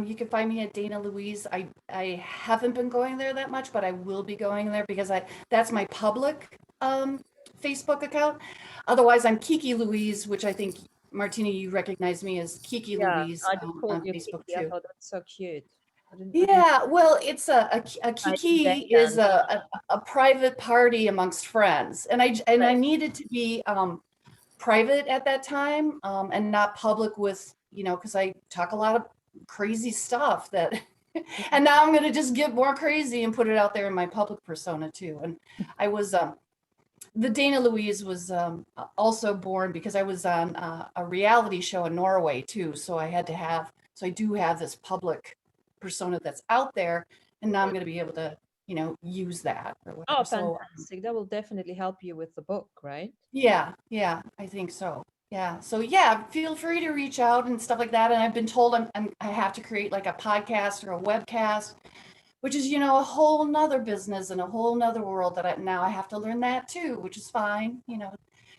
you can find me at Dana Louise. I haven't been going there that much, but I will be going there because that's my public Facebook account. Otherwise, I'm Kiki Louise, which I think, Martina, you recognize me as Kiki Yeah, Louise I just called on you Facebook Kiki. I too. thought that's so cute. I didn't. Yeah, well, it's a I Kiki Dana. is a private party amongst friends, and I Right. needed to be private at that time, and not public with, because I talk a lot of crazy stuff that, and now I'm going to just get more crazy and put it out there in my public persona too. And I was, the Dana Louise was also born because I was on a reality show in Norway too. So I do have this public persona that's out there, and now I'm going to be able to, use that or whatever. Oh, So fantastic. That will definitely help you with the book, right? yeah, I think so. Yeah. So yeah, feel free to reach out and stuff like that. And I've been told I have to create like a podcast or a webcast, which is, a whole nother business and a whole nother world that now I have to learn that too, which is fine.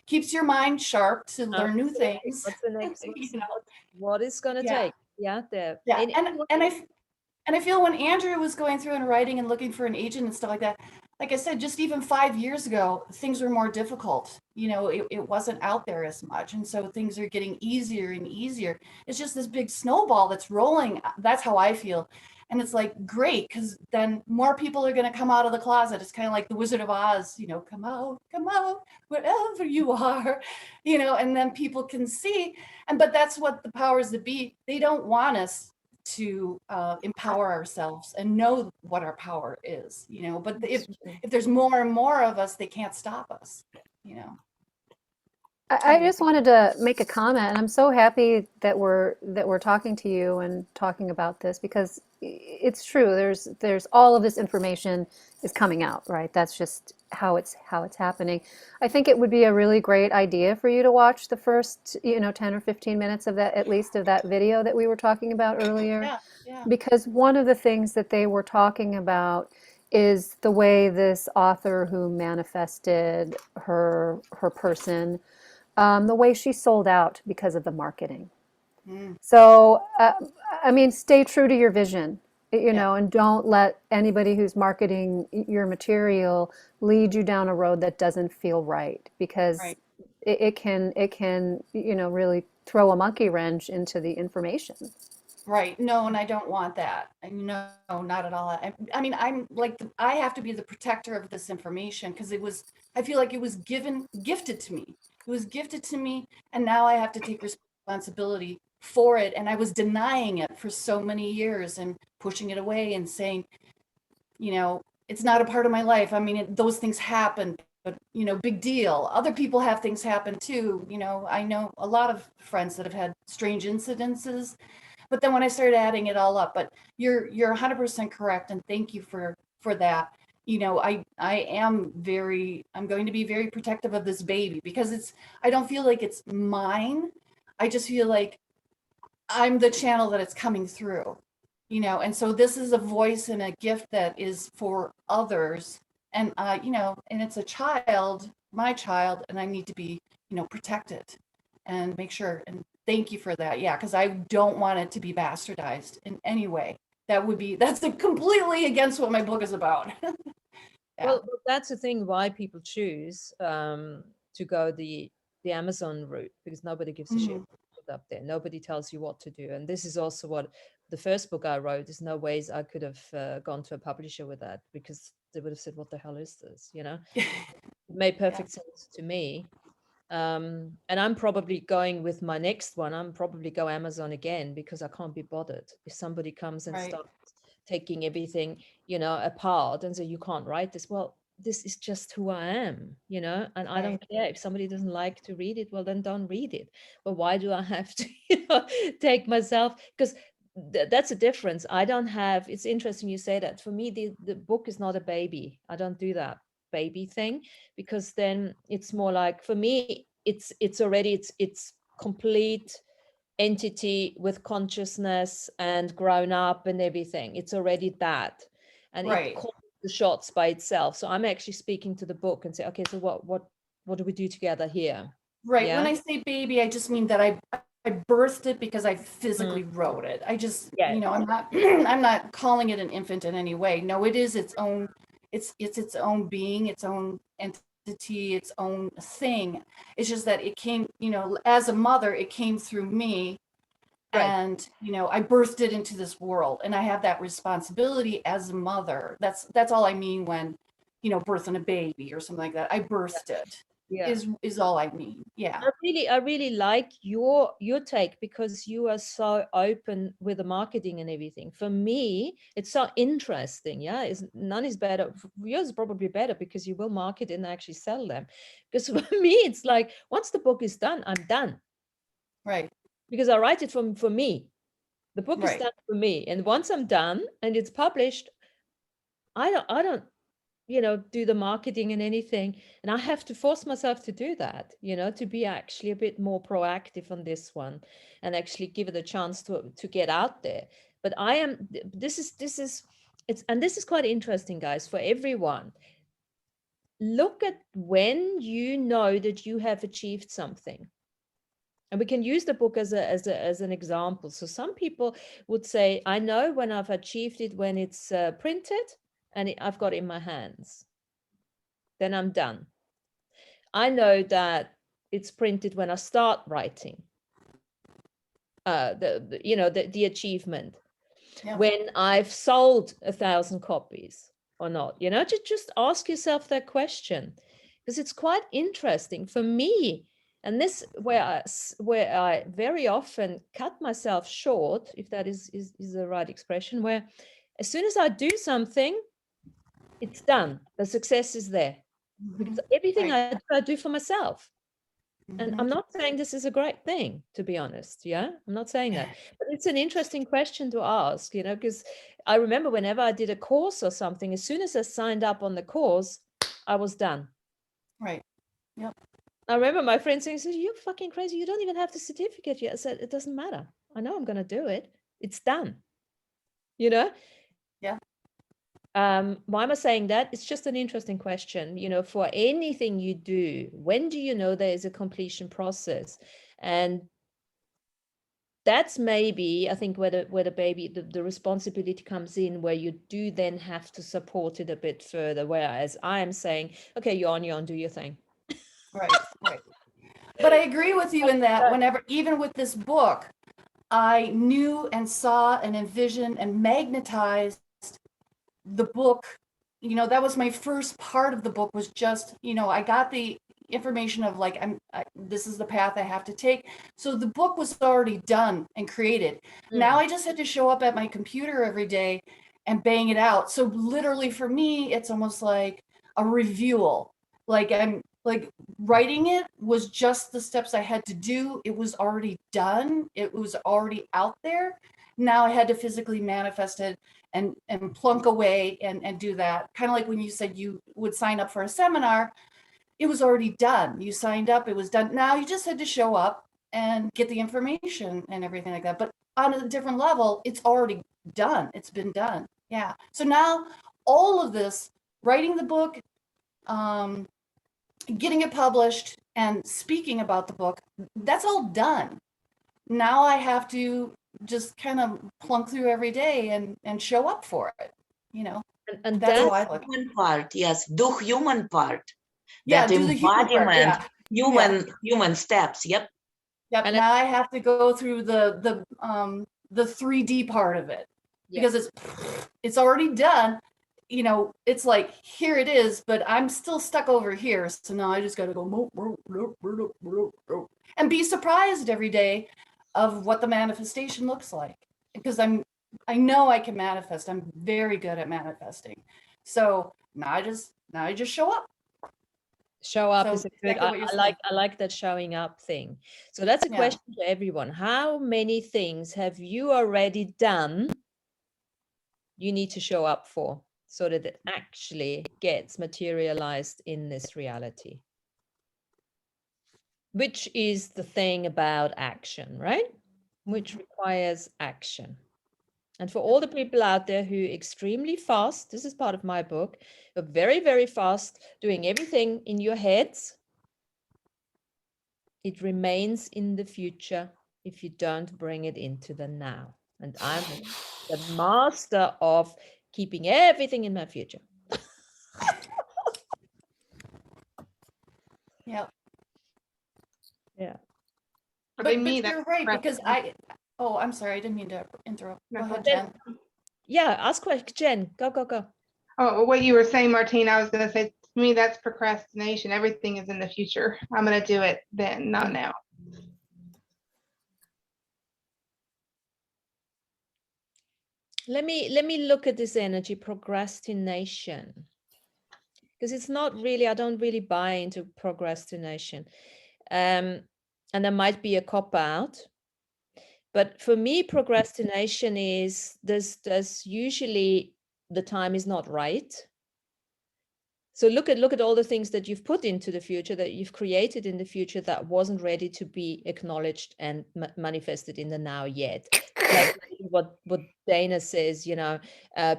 Keeps your mind sharp to learn new Absolutely. things. What's the next? What is gonna Yeah. take? Yeah, there. Yeah. Any, And I feel when Andrew was going through and writing and looking for an agent and stuff like that, like I said, just even 5 years ago, things were more difficult. It wasn't out there as much. And so things are getting easier and easier. It's just this big snowball that's rolling. That's how I feel. And it's like, great, because then more people are going to come out of the closet. It's kind of like the Wizard of Oz, come out, wherever you are, and then people can see. But that's what the powers that be, they don't want us to empower ourselves and know what our power is, but if there's more and more of us, they can't stop us. I just wanted to make a comment, and I'm so happy that we're talking to you and talking about this, because it's true. There's all of this information is coming out, right? That's just how it's happening. I think it would be a really great idea for you to watch the first 10 or 15 minutes of that, at least, of that video that we were talking about earlier, Yeah. because one of the things that they were talking about is the way this author who manifested her person, the way she sold out because of the marketing. So, I mean, stay true to your vision, and don't let anybody who's marketing your material lead you down a road that doesn't feel right, because Right. it can really throw a monkey wrench into the information. Right. No, and I don't want that. No, not at all. I mean, I'm like, I have to be the protector of this information because I feel like it was gifted to me. It was gifted to me, and now I have to take responsibility for it. And I was denying it for so many years and pushing it away and saying, it's not a part of my life. I mean, those things happen, but, big deal. Other people have things happen too. I know a lot of friends that have had strange incidences. But then when I started adding it all up, but you're 100% correct, and thank you for that. I'm going to be very protective of this baby because I don't feel like it's mine. I just feel like I'm the channel that it's coming through, and so this is a voice and a gift that is for others, and and it's a child, my child, and I need to be, protected and make sure. And thank you for that. Yeah, because I don't want it to be bastardized in any way. That's completely against what my book is about. Yeah. Well, that's the thing why people choose to go the Amazon route, because nobody gives a shit Mhm. up there. Nobody tells you what to do. And this is also what the first book I wrote, there's no ways I could have gone to a publisher with that, because they would have said, what the hell is this? It made perfect sense to me. And I'm probably going with my next one. I'm probably go Amazon again, because I can't be bothered. If somebody comes and Right. starts taking everything, apart and say, you can't write this. Well, this is just who I am, and I Right. don't care if somebody doesn't like to read it. Well, then don't read it. But why do I have to, take myself? Because that's a difference. I don't have, it's interesting you say that. For me, the book is not a baby. I don't do that baby thing, because then it's more like, for me, it's already, it's complete entity with consciousness and grown up and everything. It's already that, and it Right. calls the shots by itself. So I'm actually speaking to the book and say, okay, so what do we do together here? Right. Yeah. When I say baby, I just mean that I birthed it because I physically wrote it. I just, Yeah. I'm not I'm not calling it an infant in any way. No, it is its own, it's its own being, its own entity, its own thing. It's just that it came, as a mother, it came through me. Right. And I birthed it into this world, and I have that responsibility as a mother. That's all I mean when birthing a baby or something like that. I birthed it. Yeah. Is all I mean. Yeah. I really like your take, because you are so open with the marketing and everything. For me, it's so interesting. Yeah, none is better. Yours is probably better because you will market and actually sell them. Because for me, it's like, once the book is done, I'm done. Right. Because I write it for me. The book is Right. done for me, and once I'm done and it's published, I don't do the marketing and anything. And I have to force myself to do that, to be actually a bit more proactive on this one and actually give it a chance to get out there. But this is quite interesting, guys, for everyone. Look at when you know that you have achieved something. And we can use the book as an example. So some people would say, I know when I've achieved it, when it's printed and I've got it in my hands. Then I'm done. I know that it's printed when I start writing. The achievement. Yeah. When I've sold 1,000 copies or not. Just ask yourself that question, because it's quite interesting for me. And this where I very often cut myself short, if that is the right expression, where as soon as I do something, it's done. The success is there. Because everything Right. I do for myself. And Mhm. I'm not saying this is a great thing, to be honest. Yeah, I'm not saying that. But it's an interesting question to ask, because I remember whenever I did a course or something, as soon as I signed up on the course, I was done. Right. Yep. I remember my friend saying, you're fucking crazy. You don't even have the certificate yet. I said, it doesn't matter. I know I'm going to do it. It's done. Yeah. Why am I saying that? It's just an interesting question. For anything you do, when do you know there is a completion process? And that's maybe, I think, where the baby, the responsibility comes in, where you do then have to support it a bit further. Whereas I am saying, okay, you're on your own, do your thing. Right. Right. But I agree with you in that even with this book, I knew and saw and envisioned and magnetized the book. You know, that was my first part of the book, was just, you know, I got the information of like, this is the path I have to take. So the book was already done and created. Now I just had to show up at my computer every day and bang it out. So literally for me, it's almost like a review. Like I'm like writing it was just the steps I had to do. It was already done. It was already out there. Now I had to physically manifest it and plunk away and do that. Kind of like when you said you would sign up for a seminar, it was already done. You signed up, it was done. Now you just had to show up and get the information and everything like that. But on a different level, it's already done. It's been done. Yeah. So now all of this, writing the book, getting it published and speaking about the book, that's all done. Now I have to just kind of plunk through every day and show up for it, you know. And that's that how I look. Human part, yes, do human part. Yeah, That do the human part, embodiment, yeah. human steps. Yep. Yep. And now I have to go through the 3D part of it, because it's already done. You know, it's like, here it is, but I'm still stuck over here. So now I just got to go and be surprised every day of what the manifestation looks like, because I know I can manifest. I'm very good at manifesting. So now I just show up. Show up So is a good, exactly what you're I like that showing up thing. So that's a Yeah. question to everyone. How many things have you already done you need to show up for, so that it actually gets materialized in this reality? Which is the thing about action, right? Which requires action. And for all the people out there who extremely fast, this is part of my book, are very, very fast doing everything in your heads, it remains in the future if you don't bring it into the now. And I'm the master of keeping everything in my future. Yeah. Yeah. But you're right, because I'm sorry, I didn't mean to interrupt. Go ahead, Jen. Yeah, ask question. Jen, go. Oh, what you were saying, Martina, I was going to say, to me, that's procrastination. Everything is in the future. I'm going to do it then, not now. Let me look at this energy, procrastination. Because it's not really, I don't really buy into procrastination. And there might be a cop out. But for me, procrastination is there's usually the time is not right. So look at all the things that you've put into the future, that you've created in the future, that wasn't ready to be acknowledged and manifested in the now yet. Like what Dana says, you know,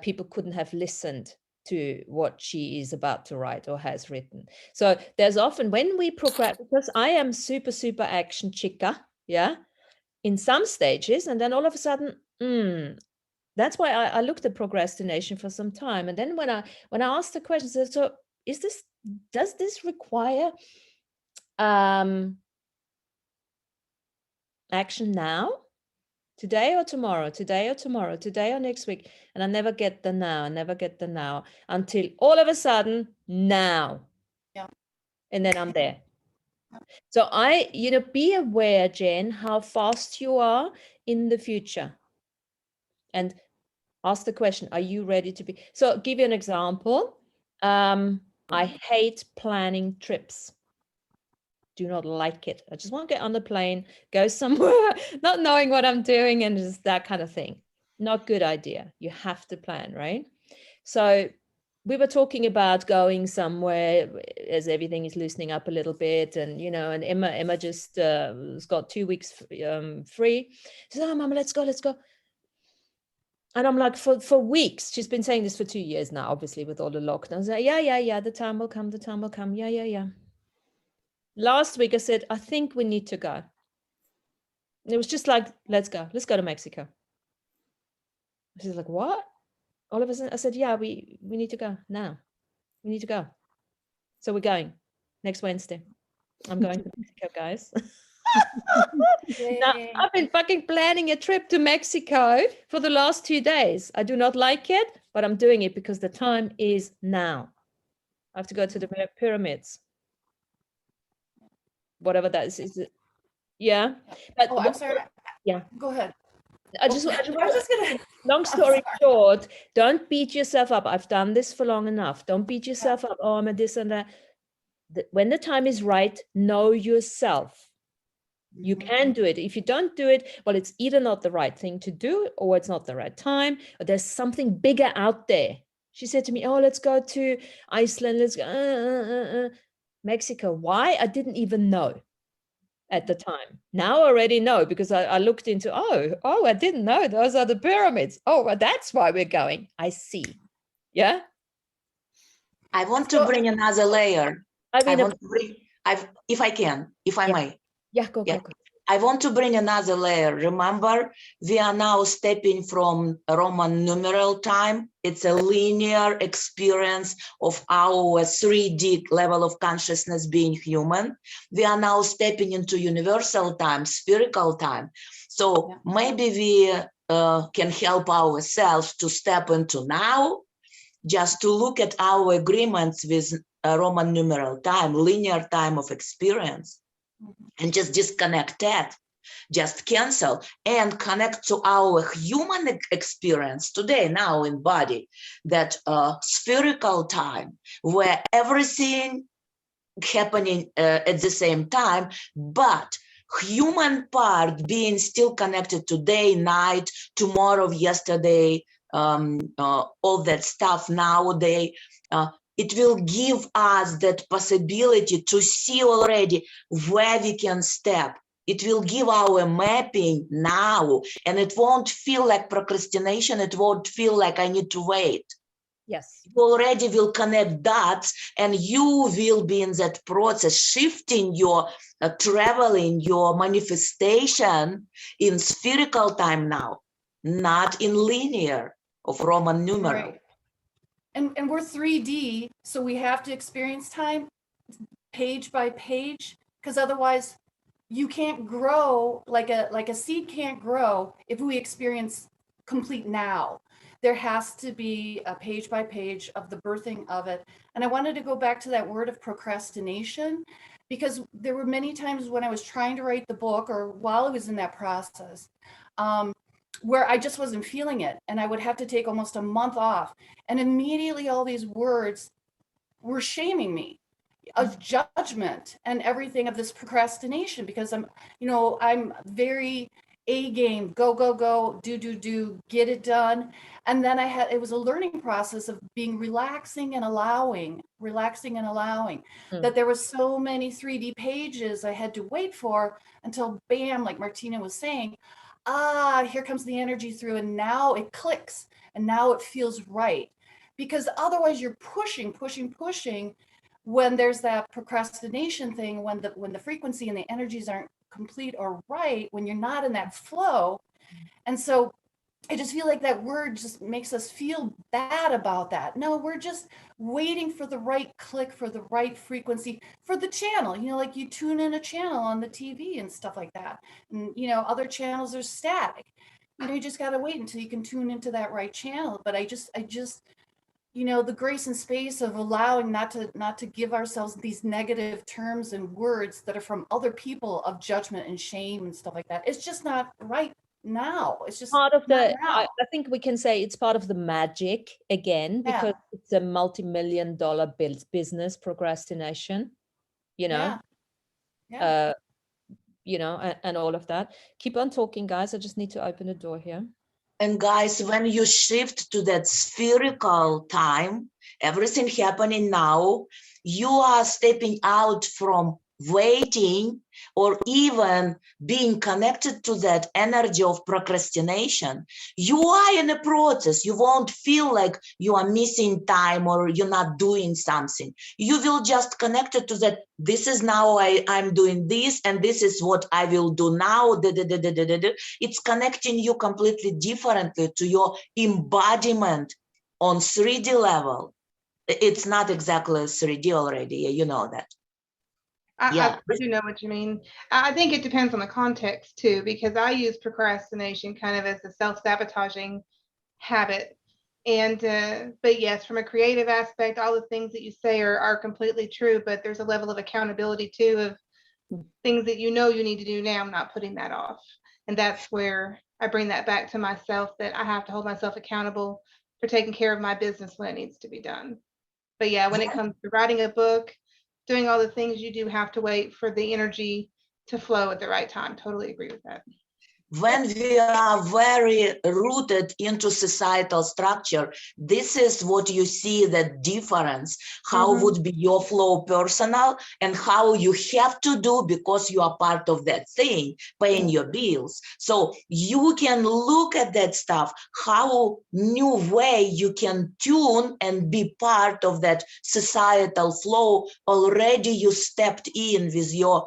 people couldn't have listened to what she is about to write or has written. So there's often when we procrastinate, because I am super action chica, yeah, in some stages, and then all of a sudden, that's why I looked at procrastination for some time. And then when I asked the question, so does this require action now, today or tomorrow, today or next week? And I never get the now, until all of a sudden now. Yeah. And then I'm there. So be aware, Jen, how fast you are in the future, and ask the question, are you ready to be? So I'll give you an example. I hate planning trips. Do not like it. I just want to get on the plane, go somewhere, not knowing what I'm doing, and just that kind of thing. Not good idea. You have to plan, right? So we were talking about going somewhere as everything is loosening up a little bit, and and Emma just has got 2 weeks free. She said, "Oh, Mama, let's go." And I'm like, for weeks, she's been saying this for 2 years now, obviously with all the lockdowns. Like, yeah, the time will come. Yeah. Last week I said, I think we need to go. It was just like, let's go to Mexico. She's like, what? All of a sudden I said, yeah, we need to go now. We need to go. So we're going next Wednesday. I'm going to Mexico, guys. Now, I've been fucking planning a trip to Mexico for the last 2 days. I do not like it, but I'm doing it because the time is now. I have to go to the pyramids. Whatever that is it? Yeah. But Oh, I'm sorry. yeah. Go ahead. I just I was just gonna. long story short, don't beat yourself up. I've done this for long enough. Don't beat yourself up. Oh, I'm a this and that. When the time is right, know yourself. You can do it. If you don't do it, well, it's either not the right thing to do, or it's not the right time, or there's something bigger out there. She said to me, oh, let's go to Iceland. Let's go Mexico. Why? I didn't even know at the time. Now I already know because I looked into, I didn't know those are the pyramids. Oh, well, that's why we're going. I see. Yeah. I want to bring another layer. I mean, if I can, if I may. Yeah, go. I want to bring another layer. Remember, we are now stepping from Roman numeral time. It's a linear experience of our 3D level of consciousness being human. We are now stepping into universal time, spherical time. So maybe we can help ourselves to step into now, just to look at our agreements with Roman numeral time, linear time of experience, and just disconnect that, just cancel and connect to our human experience today, now in body, that spherical time where everything happening at the same time, but human part being still connected today, night, tomorrow, yesterday, all that stuff nowadays. It will give us that possibility to see already where we can step. It will give our mapping now, and it won't feel like procrastination. It won't feel like I need to wait. Yes. You already will connect dots, and you will be in that process, shifting your traveling, your manifestation in spherical time now, not in linear of Roman numeral. Right. And we're 3D, so we have to experience time page by page, because otherwise you can't grow like a seed can't grow if we experience complete now. There has to be a page by page of the birthing of it. And I wanted to go back to that word of procrastination, because there were many times when I was trying to write the book, or while I was in that process, where I just wasn't feeling it. And I would have to take almost a month off. And immediately all these words were shaming me of judgment and everything of this procrastination, because I'm very A game, go, do, get it done. And then it was a learning process of being relaxing and allowing, that there was so many 3D pages I had to wait for until bam, like Martina was saying, here comes the energy through, and now it clicks, and now it feels right. Because otherwise you're pushing when there's that procrastination thing, when the frequency and the energies aren't complete or right, when you're not in that flow. And so I just feel like that word just makes us feel bad about that. No, we're just waiting for the right click, for the right frequency, for the channel, like you tune in a channel on the TV and stuff like that. And, other channels are static. You just got to wait until you can tune into that right channel. But I just, the grace and space of allowing not to give ourselves these negative terms and words that are from other people of judgment and shame and stuff like that. It's just not right now. It's just part of I think we can say it's part of the magic again, because it's a multi-million-dollar business, procrastination, and all of that. Keep on talking, guys. I just need to open the door here. And guys, when you shift to that spherical time, everything happening now, you are stepping out from waiting or even being connected to that energy of procrastination. You are in a process. You won't feel like you are missing time or you're not doing something. You will just connect it to that. This is now I'm doing this, and this is what I will do now. It's connecting you completely differently to your embodiment on 3D level. It's not exactly 3D already. You know that. Yeah. I do know what you mean. I think it depends on the context too, because I use procrastination kind of as a self-sabotaging habit. And but yes, from a creative aspect, all the things that you say are completely true, but there's a level of accountability too of things that you know you need to do now. I'm not putting that off. And that's where I bring that back to myself, that I have to hold myself accountable for taking care of my business when it needs to be done. But yeah, when it comes to writing a book, doing all the things, you do have to wait for the energy to flow at the right time. Totally agree with that. When we are very rooted into societal structure, this is what you see, that difference, how would be your flow personal and how you have to do because you are part of that thing, paying your bills. So you can look at that stuff, how new way you can tune and be part of that societal flow. Already you stepped in with your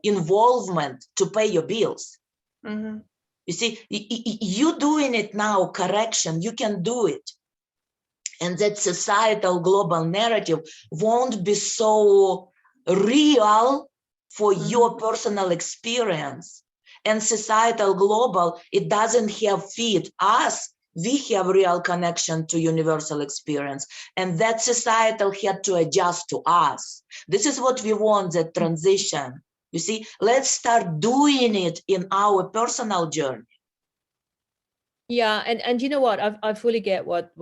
involvement to pay your bills. You see, you doing it now, correction, you can do it. And that societal global narrative won't be so real for your personal experience. And societal global, it doesn't have feed us. We have real connection to universal experience. And that societal had to adjust to us. This is what we want, that transition. You see, let's start doing it in our personal journey. Yeah, and you know what? I fully get what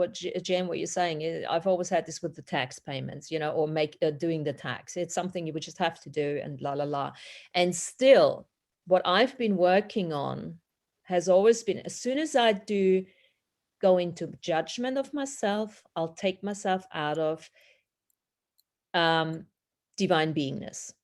Jen, what you're saying. I've always had this with the tax payments, you know, or doing the tax. It's something you would just have to do, and la la la. And still, what I've been working on has always been, as soon as I do go into judgment of myself, I'll take myself out of divine beingness.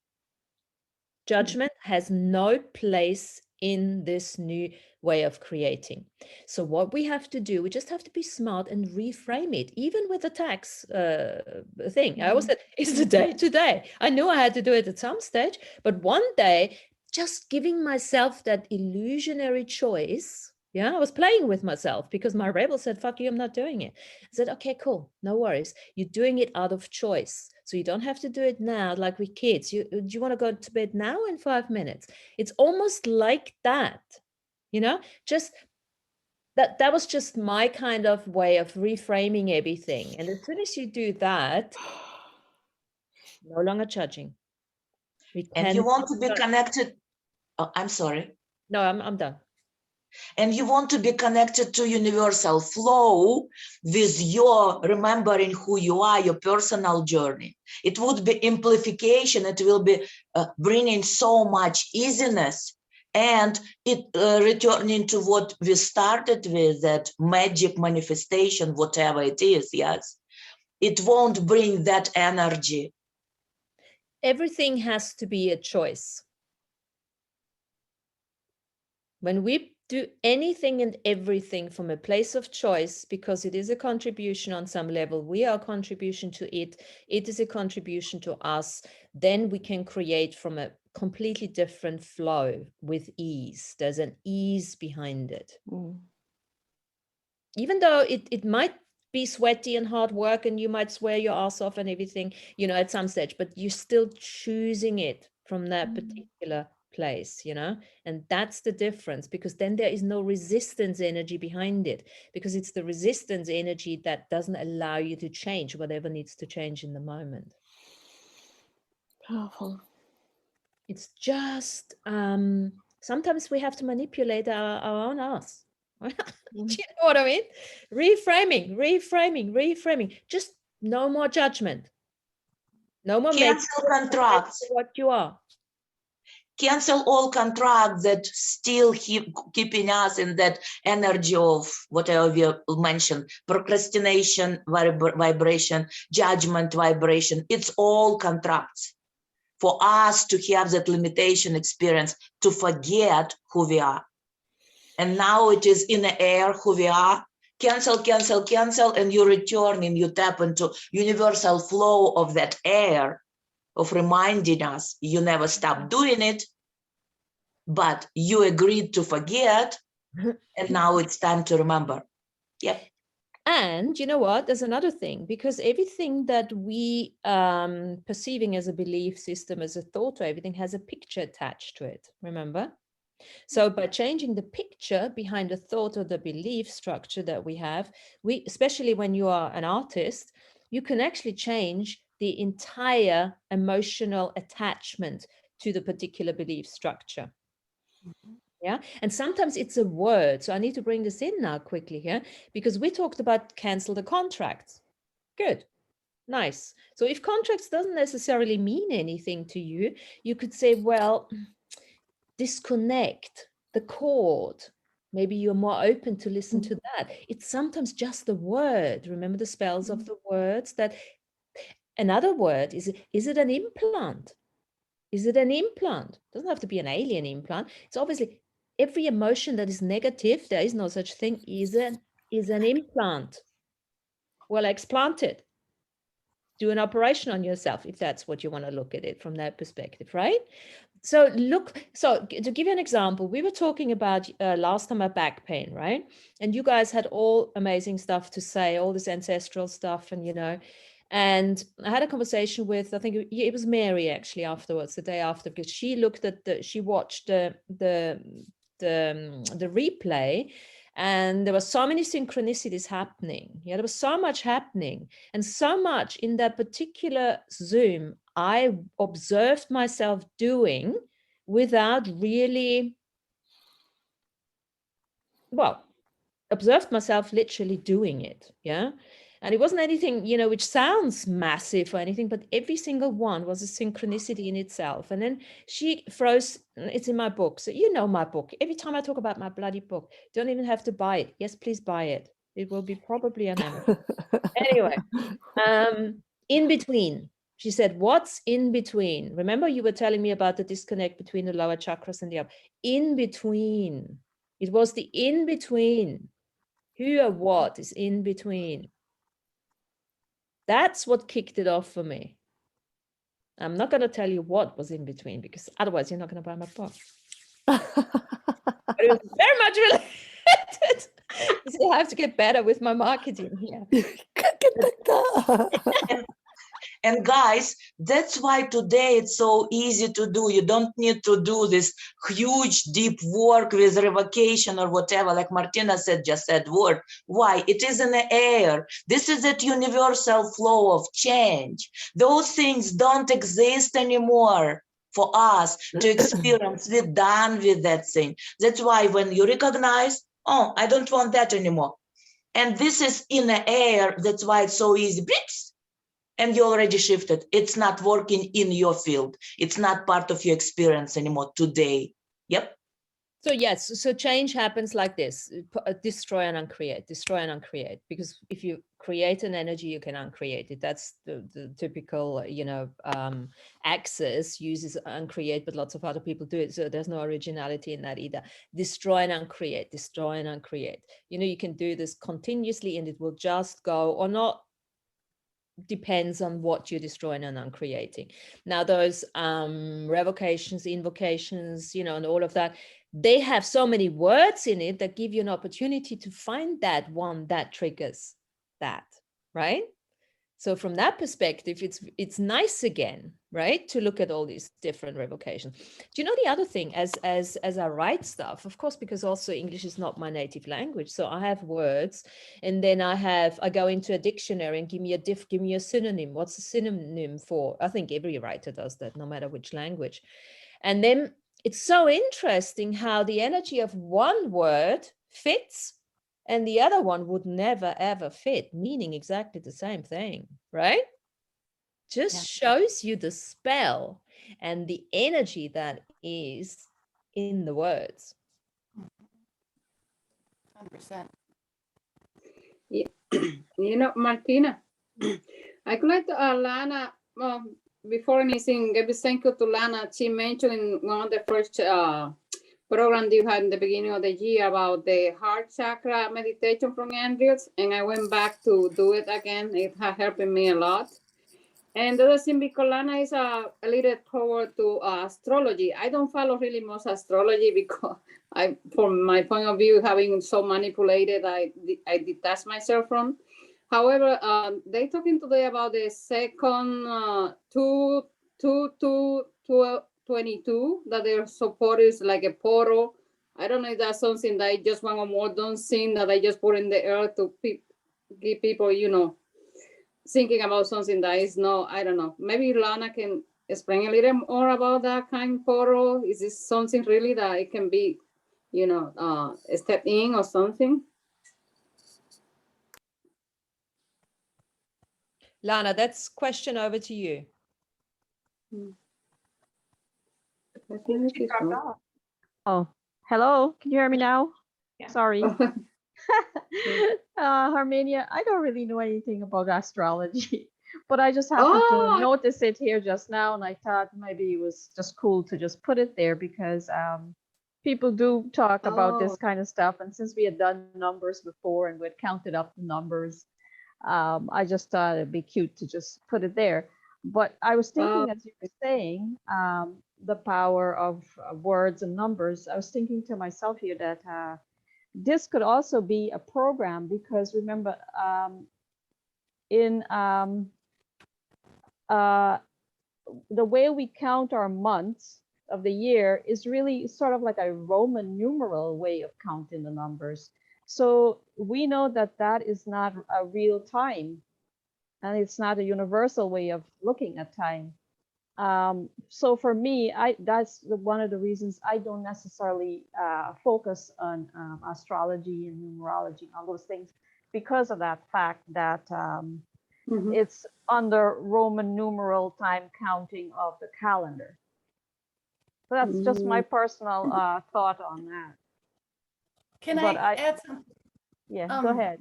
Judgment has no place in this new way of creating. So what we have to do, we just have to be smart and reframe it, even with the tax thing. I always said, it's the day today. I knew I had to do it at some stage, but one day, just giving myself that illusionary choice. Yeah, I was playing with myself because my rebel said, fuck you, I'm not doing it. I said, okay, cool, no worries. You're doing it out of choice. So you don't have to do it now like with kids. Do you want to go to bed now in 5 minutes? It's almost like that, you know, just that was just my kind of way of reframing everything. And as soon as you do that, no longer judging. And you want to be connected. Oh, I'm sorry. No, I'm done. And you want to be connected to universal flow with your remembering who you are, your personal journey. It would be amplification. It will be bringing so much easiness, and it returning to what we started with, that magic manifestation, whatever it is. Yes, it won't bring that energy. Everything has to be a choice. When we do anything and everything from a place of choice, because it is a contribution on some level, we are a contribution to it, it is a contribution to us, then we can create from a completely different flow with ease. There's an ease behind it. Even though it might be sweaty and hard work and you might swear your ass off and everything, you know, at some stage, but you're still choosing it from that particular place, you know, and that's the difference, because then there is no resistance energy behind it, because it's the resistance energy that doesn't allow you to change whatever needs to change in the moment. Powerful. It's just sometimes we have to manipulate our own ass. Do you know what I mean? Reframing. Just no more judgment. No more Cancel contracts. What you are. Cancel all contracts that still keeping us in that energy of whatever we mentioned, procrastination, vibration, judgment, vibration. It's all contracts for us to have that limitation experience, to forget who we are. And now it is in the air who we are. Cancel, and you return and you tap into universal flow of that air, of reminding us you never stopped doing it, but you agreed to forget, and now it's time to remember. Yep. And you know what? There's another thing, because everything that we perceiving as a belief system, as a thought, or everything has a picture attached to it. Remember? So by changing the picture behind the thought or the belief structure that we have, especially when you are an artist, you can actually change the entire emotional attachment to the particular belief structure. Yeah. And sometimes it's a word. So I need to bring this in now quickly here, because we talked about cancel the contracts. Good. Nice. So if contracts doesn't necessarily mean anything to you, you could say, well, disconnect the cord. Maybe you're more open to listen to that. It's sometimes just a word. Remember the spells of the words. That another word is it an implant? Is it an implant? It doesn't have to be an alien implant. It's obviously every emotion that is negative, there is no such thing, is an implant. Well, explant it. Do an operation on yourself if that's what you want to look at it from that perspective, right? So to give you an example, we were talking about last time about back pain, right? And you guys had all amazing stuff to say, all this ancestral stuff, and and I had a conversation with, I think it was Mary actually afterwards, the day after, because she looked at she watched the replay, and there were so many synchronicities happening. Yeah, there was so much happening, and so much in that particular Zoom I observed myself doing without really, observed myself literally doing it. Yeah. And it wasn't anything, which sounds massive or anything, but every single one was a synchronicity in itself. And then she froze, it's in my book. So my book. Every time I talk about my bloody book, don't even have to buy it. Yes, please buy it. It will be probably on Amazon. Anyway, in between. She said, what's in between? Remember you were telling me about the disconnect between the lower chakras and the upper. In between. It was the in between. Who or what is in between? That's what kicked it off for me. I'm not going to tell you what was in between, because otherwise you're not going to buy my book. But it was very much related. So I have to get better with my marketing here. And guys, that's why today it's so easy to do. You don't need to do this huge, deep work with revocation or whatever, like Martina just said word. Why? It is in the air. This is that universal flow of change. Those things don't exist anymore for us to experience. We're done with that thing. That's why when you recognize, oh, I don't want that anymore. And this is in the air. That's why it's so easy. And you already shifted. It's not working in your field. It's not part of your experience anymore today. Yep. So yes, so change happens like this: destroy and uncreate, destroy and uncreate. Because if you create an energy, you can uncreate it. That's the typical, axis uses uncreate, but lots of other people do it. So there's no originality in that either. Destroy and uncreate, destroy and uncreate. You can do this continuously, and it will just go or not. Depends on what you're destroying and uncreating. Now those revocations, invocations, and all of that, they have so many words in it that give you an opportunity to find that one that triggers that, right? So from that perspective, it's nice again, right, to look at all these different revocations. Do you know the other thing, as I write stuff, of course, because also English is not my native language, so I have words, and then I go into a dictionary and give me a synonym. What's a synonym for? I think every writer does that, no matter which language. And then it's so interesting how the energy of one word fits and the other one would never, ever fit, meaning exactly the same thing, right? Just shows you the spell and the energy that is in the words. 100%. Martina, I would like to Lana, before anything, give a thank you to Lana. She mentioned in one of the first program you had in the beginning of the year about the heart chakra meditation from Andrews, and I went back to do it again. It has helped me a lot. And the other thing, because Lana is a little toward to astrology. I don't follow really much astrology because from my point of view, having so manipulated, I detach myself from. However, they talking today about the second 22 that their support is like a portal. I don't know if that's something that I just want a more done thing that I just put in the earth to give people, thinking about something that is no, I don't know. Maybe Lana can explain a little more about that kind of portal. Is this something really that it can be, a step in or something? Lana, that's question over to you. I think She dropped off. Oh, hello. Can you hear me now? Yeah. Sorry. Harmenia, I don't really know anything about astrology, but I just happened to notice it here just now, and I thought maybe it was just cool to just put it there because people do talk about this kind of stuff, and since we had done numbers before and we had counted up the numbers, I just thought it'd be cute to just put it there. But I was thinking, as you were saying, the power of words and numbers, I was thinking to myself here that this could also be a program because remember, in the way we count our months of the year is really sort of like a Roman numeral way of counting the numbers. So we know that that is not a real time, and it's not a universal way of looking at time. So for me, that's one of the reasons I don't necessarily focus on astrology and numerology and all those things because of that fact that it's under Roman numeral time counting of the calendar. So that's just my personal thought on that. Can I add something? Yeah, go ahead.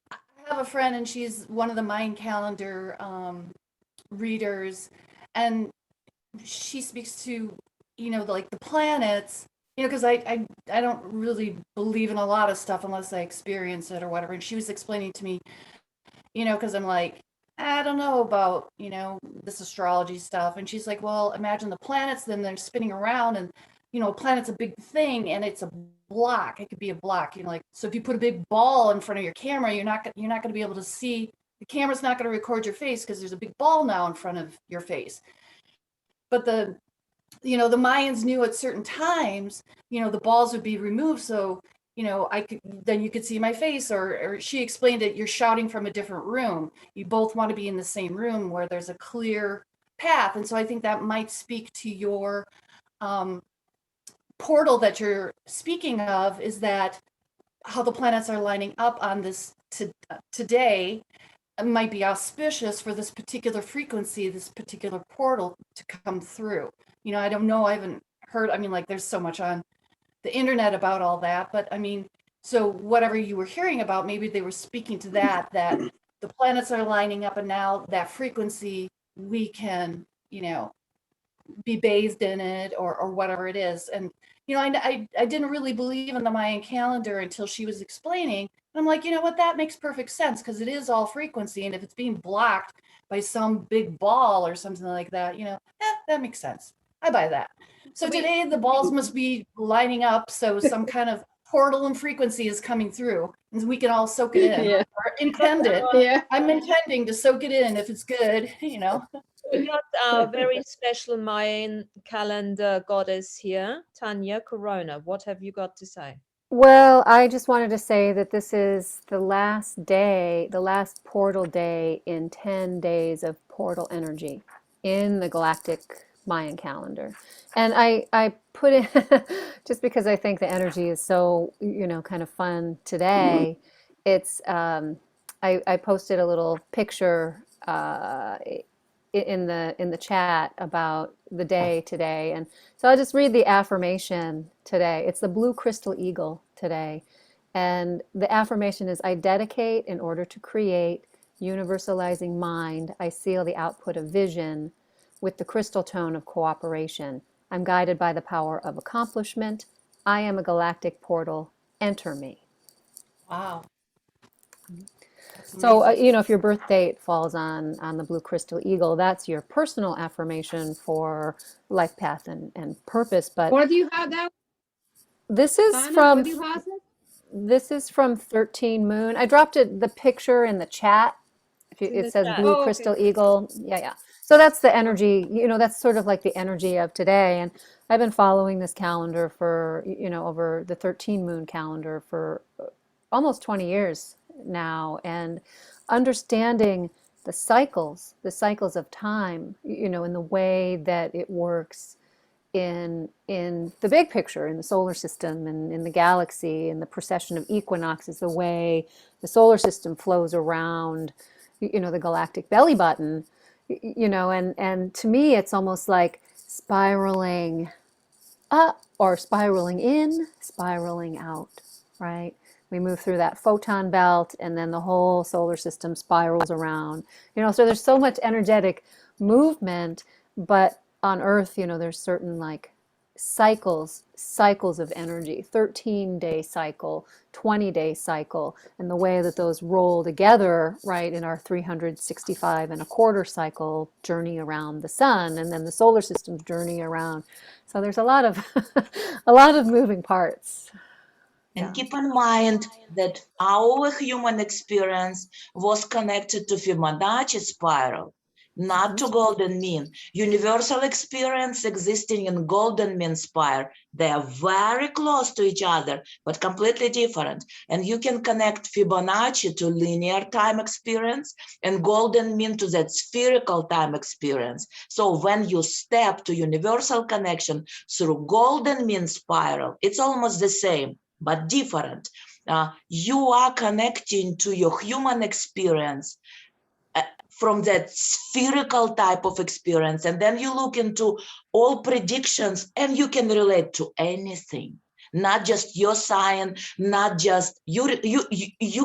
I have a friend, and she's one of the Mayan calendar readers, and she speaks to, like the planets, because I don't really believe in a lot of stuff unless I experience it or whatever. And she was explaining to me, because I'm like, I don't know about, this astrology stuff. And she's like, well, imagine the planets, then they're spinning around, and, a planet's a big thing, and it's a block. It could be a block, like, so if you put a big ball in front of your camera, you're not going to be able to see, the camera's not going to record your face because there's a big ball now in front of your face. But the Mayans knew at certain times, the balls would be removed. So, then you could see my face, or she explained it, you're shouting from a different room. You both want to be in the same room where there's a clear path. And so I think that might speak to your portal that you're speaking of, is that how the planets are lining up on this today might be auspicious for this particular frequency, this particular portal to come through. I don't know. I haven't heard. Like there's so much on the internet about all that, but so whatever you were hearing about, maybe they were speaking to that the planets are lining up, and now that frequency, we can, be bathed in it or whatever it is. And, I didn't really believe in the Mayan calendar until she was explaining. And I'm like, you know what, that makes perfect sense because it is all frequency. And if it's being blocked by some big ball or something like that, that makes sense. I buy that. So today the balls must be lining up. So some kind of portal and frequency is coming through and we can all soak it in or intend it. Yeah. I'm intending to soak it in if it's good, We got our very special Mayan calendar goddess here, Tanya Corona. What have you got to say? Well, I just wanted to say that this is the last day, the last portal day in 10 days of portal energy in the galactic Mayan calendar. And I put it just because I think the energy is so, kind of fun today. It's I posted a little picture in the chat about the day today, and so I'll just read the affirmation today. It's the blue crystal eagle today, and the affirmation is: I dedicate in order to create universalizing mind. I seal the output of vision with the crystal tone of cooperation. I'm guided by the power of accomplishment. I am a galactic portal. Enter me. Wow. So, you know, if your birth date falls on the blue crystal eagle, that's your personal affirmation for life path and purpose. But Where do you have that, this is Hannah? Where do you have it? this is from 13 Moon. I dropped the picture in the chat. If you, It's in it the says chat. blue Oh, crystal okay. eagle. Yeah, yeah. So that's the energy, you know, that's sort of like the energy of today. And I've been following this calendar for, you know, over the 13 Moon calendar for almost 20 years now, and understanding the cycles of time, you know, in the way that it works in the big picture, in the solar system and in the galaxy, and the precession of equinoxes, the way the solar system flows around, you know, the galactic belly button, you know, and to me, it's almost like spiraling up or spiraling in, spiraling out, right? We move through that photon belt and then the whole solar system spirals around. You know, so there's so much energetic movement, but on Earth, you know, there's certain like cycles of energy, 13-day cycle, 20-day cycle, and the way that those roll together, right, in our 365 and a quarter cycle journey around the sun, and then the solar system's journey around. So there's a lot of a lot of moving parts. And keep in mind that our human experience was connected to Fibonacci spiral, not to golden mean. Universal experience existing in golden mean spiral, they are very close to each other, but completely different. And you can connect Fibonacci to linear time experience and golden mean to that spherical time experience. So when you step to universal connection through golden mean spiral, it's almost the same, but different. You are connecting to your human experience from that spherical type of experience, and then you look into all predictions and you can relate to anything, not just your sign, not just you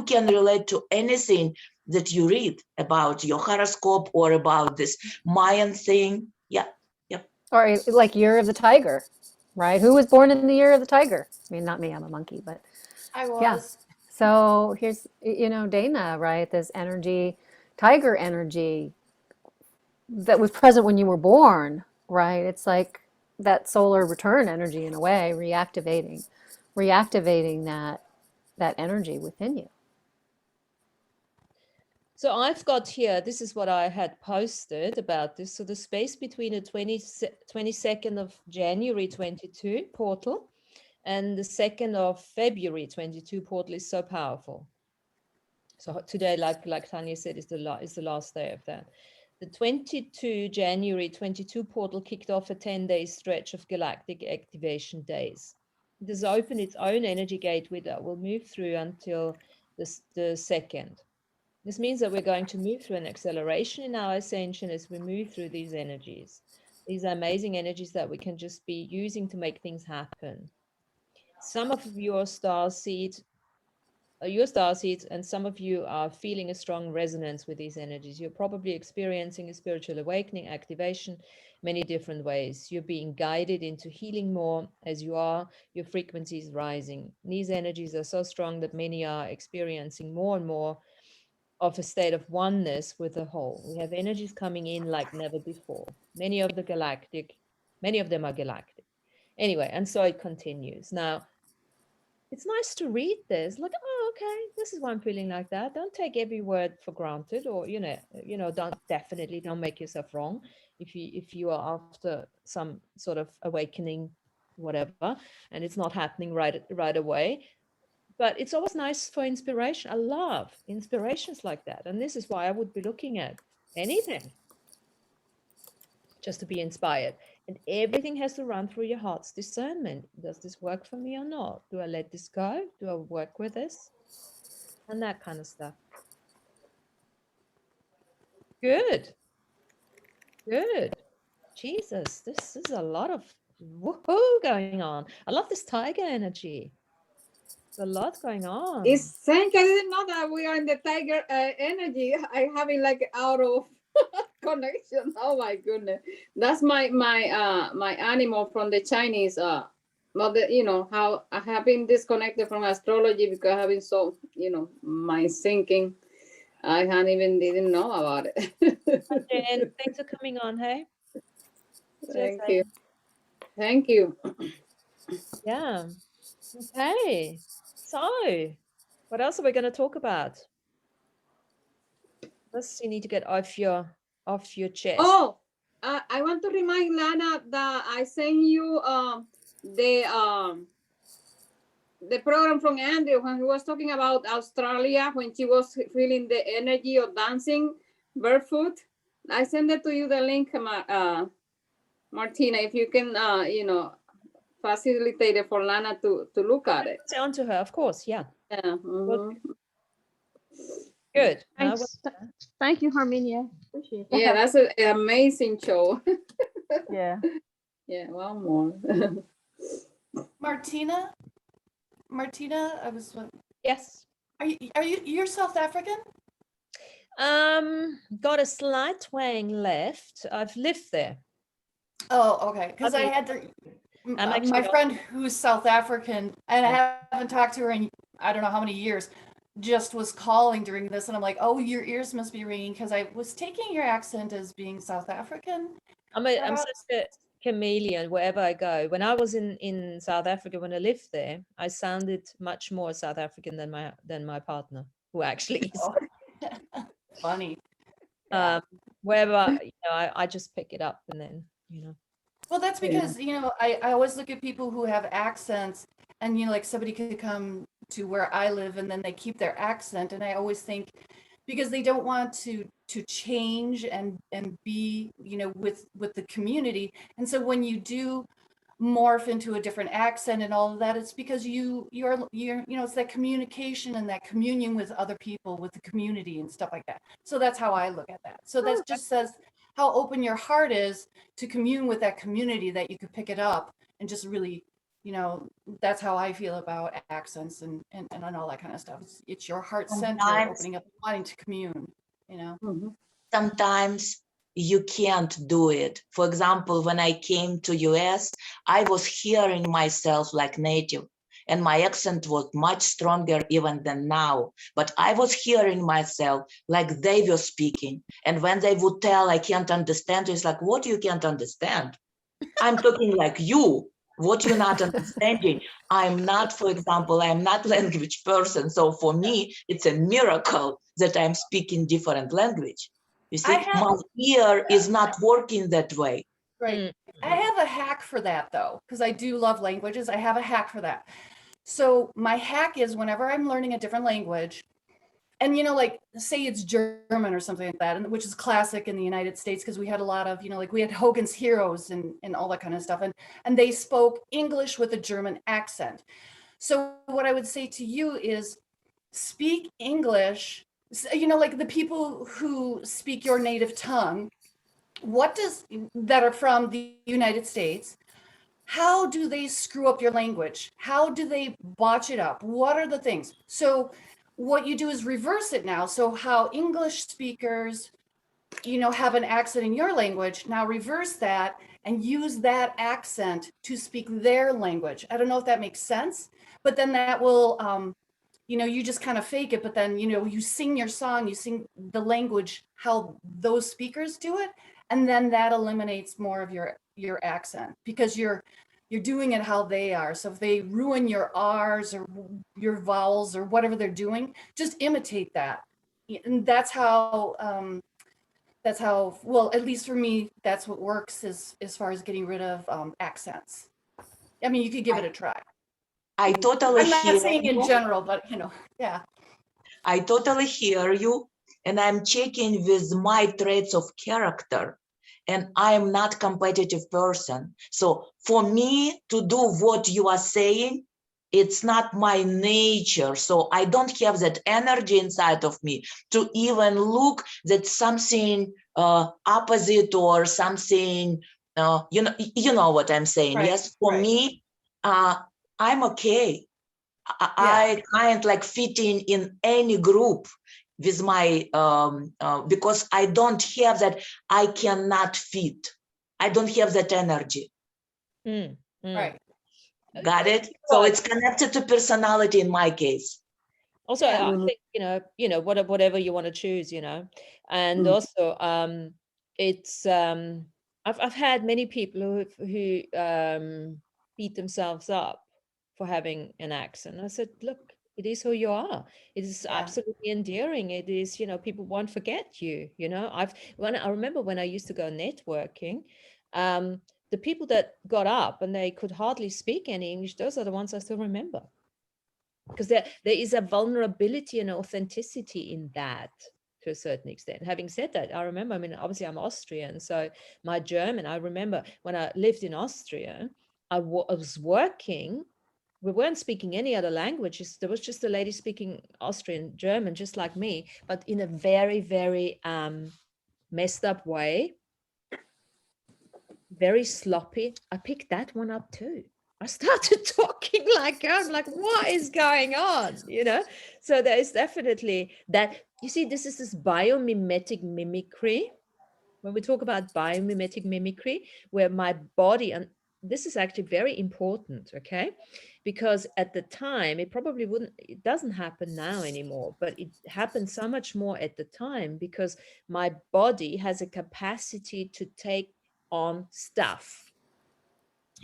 can relate to anything that you read about your horoscope or about this Mayan thing. Yeah. Or like Year of the Tiger, right? Who was born in the Year of the Tiger? I mean, not me, I'm a monkey, but I yeah. was. So here's, you know, Dana, right? This energy, tiger energy that was present when you were born, right? It's like that solar return energy in a way, reactivating that energy within you. So I've got here, this is what I had posted about this. So the space between the 22nd of January 22 portal and the 2nd of February 22 portal is so powerful. So today, like Tanya said, is the last day of that. The 22 January 22 portal kicked off a 10-day stretch of galactic activation days. It has opened its own energy gateway that will move through until the 2nd. This means that we're going to move through an acceleration in our ascension as we move through these energies. These are amazing energies that we can just be using to make things happen. Some of your star seeds, and some of you are feeling a strong resonance with these energies. You're probably experiencing a spiritual awakening, activation, many different ways. You're being guided into healing more as you are. Your frequency is rising. These energies are so strong that many are experiencing more and more of a state of oneness with the whole. We have energies coming in like never before. Many of them are galactic. Anyway, and so it continues. Now, it's nice to read this. Like, oh, okay, this is why I'm feeling like that. Don't take every word for granted, or don't make yourself wrong if you are after some sort of awakening, whatever, and it's not happening right away. But it's always nice for inspiration. I love inspirations like that. And this is why I would be looking at anything just to be inspired. And everything has to run through your heart's discernment. Does this work for me or not? Do I let this go? Do I work with this? And that kind of stuff. Good. Jesus, this is a lot of woohoo going on. I love this tiger energy. There's a lot going on. Thank I didn't know that we are in the tiger energy. I having like out of connection. Oh my goodness, that's my animal from the Chinese. But how I have been disconnected from astrology because I have been so my thinking. I didn't know about it. Jen, thanks for coming on, hey? Thank you. Thank you. Yeah. Okay. So, what else are we going to talk about? This you need to get off your chest. Oh, I want to remind Lana that I sent you the program from Andrew when he was talking about Australia when she was feeling the energy of dancing barefoot. I sent it to you the link, Martina, if you can, facilitate it for Lana to look at it. It's on to her, of course. Yeah. Yeah. Good. Thanks. Thank you, Harminia. Appreciate that. Yeah, that's an amazing show. Yeah. Yeah, one more. Martina, I was. Yes. You're South African? Got a slight twang left. I've lived there. Oh, okay. Because I had to. My friend who's South African, and I haven't talked to her in I don't know how many years, just was calling during this, and I'm like, oh, your ears must be ringing because I was taking your accent as being South African. I'm such a chameleon wherever I go. When I was in South Africa, when I lived there, I sounded much more South African than my partner, who actually is. Funny. Wherever I just pick it up and then Well, that's because I always look at people who have accents, and like somebody could come to where I live and then they keep their accent, and I always think because they don't want to change and be with the community, and so when you do morph into a different accent and all of that, it's because you're it's that communication and that communion with other people, with the community and stuff like that. So that's how I look at that. So that just says how open your heart is to commune with that community, that you could pick it up and just really, that's how I feel about accents and all that kind of stuff. It's your heart center opening up, wanting to commune, Sometimes you can't do it. For example, when I came to US, I was hearing myself like native, and my accent was much stronger even than now. But I was hearing myself like they were speaking. And when they would tell I can't understand, it's like, what you can't understand? I'm talking like you. What you're not understanding? I'm not, for example, I'm not language person. So for me, it's a miracle that I'm speaking different language. You see, my ear is not working that way. Right. I have a hack for that though, because I do love languages. I have a hack for that. So my hack is whenever I'm learning a different language, and like say it's German or something like that, and which is classic in the United States because we had a lot of, like we had Hogan's Heroes and all that kind of stuff, and they spoke English with a German accent. So what I would say to you is speak English, like the people who speak your native tongue, that are from the United States, how do they screw up your language? How do they botch it up? What are the things? So what you do is reverse it now. So how English speakers, have an accent in your language, now reverse that and use that accent to speak their language. I don't know if that makes sense, but then that will, you just kind of fake it, but then, you sing your song, you sing the language, how those speakers do it. And then that eliminates more of your accent because you're doing it how they are. So if they ruin your R's or your vowels or whatever they're doing, just imitate that. And that's how, well, at least for me, that's what works as far as getting rid of accents. I mean, you could give it a try. I totally I'm not saying in general, but yeah. I totally hear you, and I'm checking with my traits of character, and I'm not competitive person. So for me to do what you are saying, it's not my nature. So I don't have that energy inside of me to even look that something opposite or something, you know what I'm saying. Right, yes, for me, I'm okay. I can't like fitting in any group with my, because I don't have that, I cannot fit. I don't have that energy. Right. Got it? So it's connected to personality in my case. Also, Yeah. I think, whatever you want to choose, and also it's I've had many people who beat themselves up for having an accent. I said, look, it is who you are. It is Yeah. absolutely endearing. It is, people won't forget you. I remember when I used to go networking, the people that got up and they could hardly speak any English, those are the ones I still remember. Because there is a vulnerability and authenticity in that to a certain extent. Having said that, I remember, obviously I'm Austrian, so my German, I remember when I lived in Austria, I was working, we weren't speaking any other languages. There was just a lady speaking Austrian German, just like me, but in a very, very messed up way, very sloppy. I picked that one up too. I started talking like her. I'm like, what is going on? So there is definitely that. You see, this is this biomimetic mimicry. When we talk about biomimetic mimicry, where my body, and this is actually very important, okay? Because at the time, it doesn't happen now anymore, but it happened so much more at the time because my body has a capacity to take on stuff,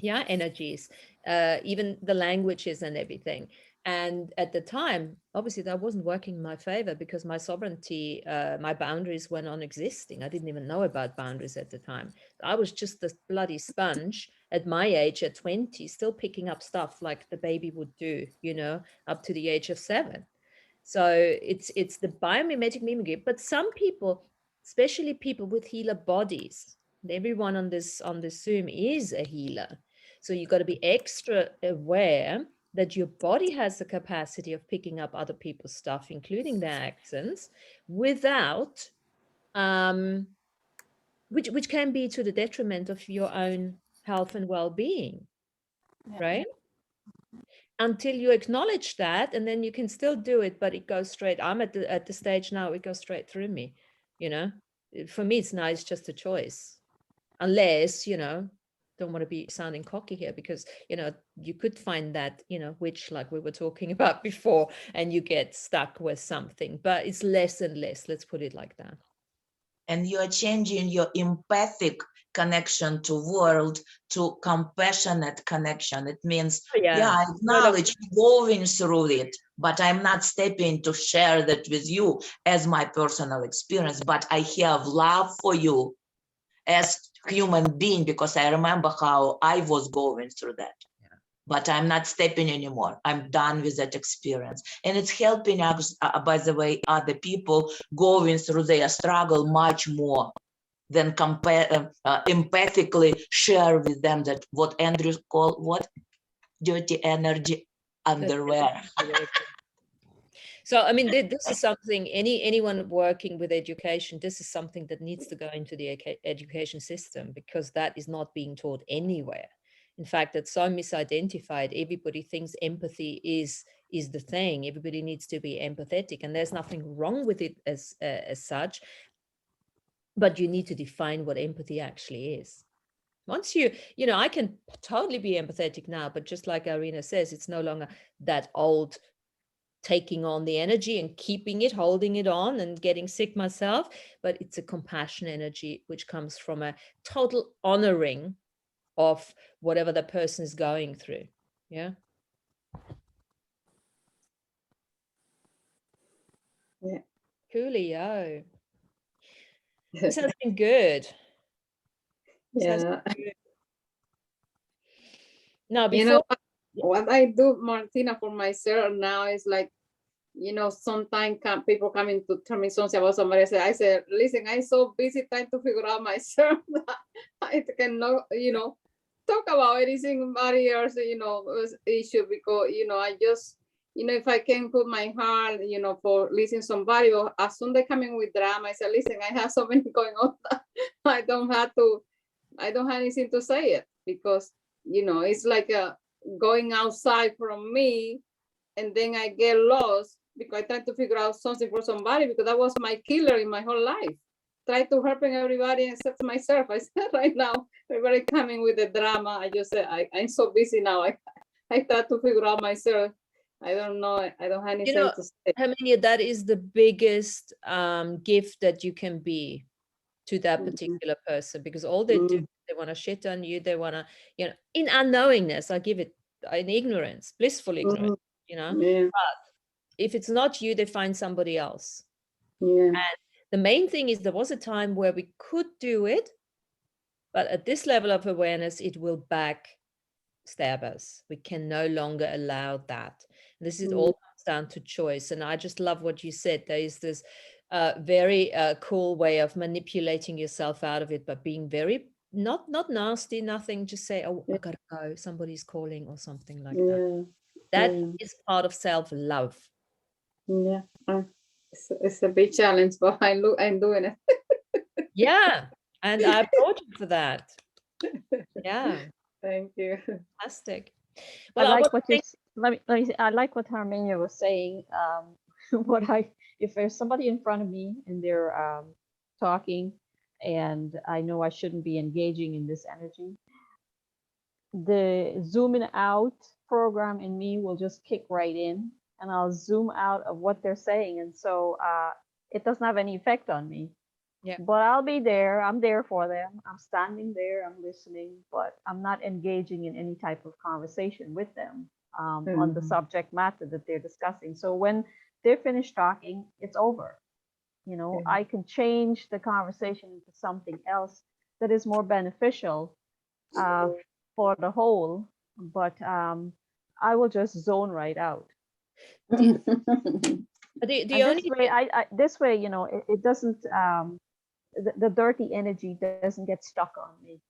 energies, even the languages and everything. And at the time, obviously that wasn't working in my favor because my sovereignty, my boundaries were non-existing. I didn't even know about boundaries at the time. I was just this bloody sponge at my age at 20, still picking up stuff like the baby would do, up to the age of 7. So it's the biomimetic mimicry. But some people, especially people with healer bodies, and everyone on this Zoom is a healer. So you got to be extra aware that your body has the capacity of picking up other people's stuff, including their accents, without which can be to the detriment of your own health and well-being, right? Until you acknowledge that, and then you can still do it, but it goes straight. I'm at the stage now, it goes straight through me. For me, it's nice, just a choice, unless don't want to be sounding cocky here, because you could find that which, like we were talking about before, and you get stuck with something, but it's less and less, let's put it like that. And you are changing your empathic connection to world to compassionate connection. It means, I acknowledge going through it, but I'm not stepping to share that with you as my personal experience, but I have love for you as human being, because I remember how I was going through that. But I'm not stepping anymore. I'm done with that experience. And it's helping us, by the way, other people going through their struggle much more than empathically share with them that what Andrew called, dirty energy underwear. So, this is something, anyone working with education, this is something that needs to go into the education system, because that is not being taught anywhere. In fact, it's so misidentified. Everybody thinks empathy is the thing. Everybody needs to be empathetic, and there's nothing wrong with it as such. But you need to define what empathy actually is. Once I can totally be empathetic now, but just like Irina says, it's no longer that old taking on the energy and keeping it, holding it on and getting sick myself, but it's a compassion energy, which comes from a total honoring of whatever the person is going through. Yeah. Coolio. This has been good. Yeah. Now, before what I do, Martina, for myself now is like, sometimes people coming to tell me something about somebody. I said, listen, I'm so busy trying to figure out myself that I cannot, talk about anything somebody else, issue, because, I just, if I can put my heart, for listening to somebody, or as soon as they come in with drama, I say, listen, I have so many going on that I don't have anything to say it, because, it's like going outside from me, and then I get lost because I try to figure out something for somebody, because that was my killer in my whole life. Try to helping everybody except myself. I said right now, everybody coming with the drama. I just said, I'm so busy now. I try to figure out myself. I don't know. I don't have You know, anything to say. Herminia, that is the biggest gift that you can be to that Mhm. particular person, because all they do, Mm. they want to shit on you. They want to, in unknowingness, I give it in ignorance, blissful ignorance, Mhm. Yeah, if it's not you, they find somebody else. yeah. And the main thing is there was a time where we could do it, but at this level of awareness, it will backstab us. We can no longer allow that. This is all comes down to choice. And I just love what you said. There is this very cool way of manipulating yourself out of it, but being very not nasty, nothing. Just say, "Oh, I gotta go. Somebody's calling," or something like that. Yeah, That yeah, is part of self-love. yeah. It's a big challenge, but I'm doing it. Yeah, and I applaud you for that. Yeah, Thank you. fantastic. I Well, I want like to what you thank. let me say, I like what Harmenia was saying. What I if there's somebody in front of me and they're talking, and I know I shouldn't be engaging in this energy, the zooming out program in me will just kick right in, and I'll zoom out of what they're saying, and so it doesn't have any effect on me. Yeah. But I'll be there. I'm there for them. I'm standing there. I'm listening, but I'm not engaging in any type of conversation with them on the Mhm. subject matter that they're discussing. So when they're finished talking, it's over. I can change the conversation into something else that is more beneficial uh, for the whole, but I will just zone right out. The And only this way, thing, this way, it doesn't the dirty energy doesn't get stuck on me.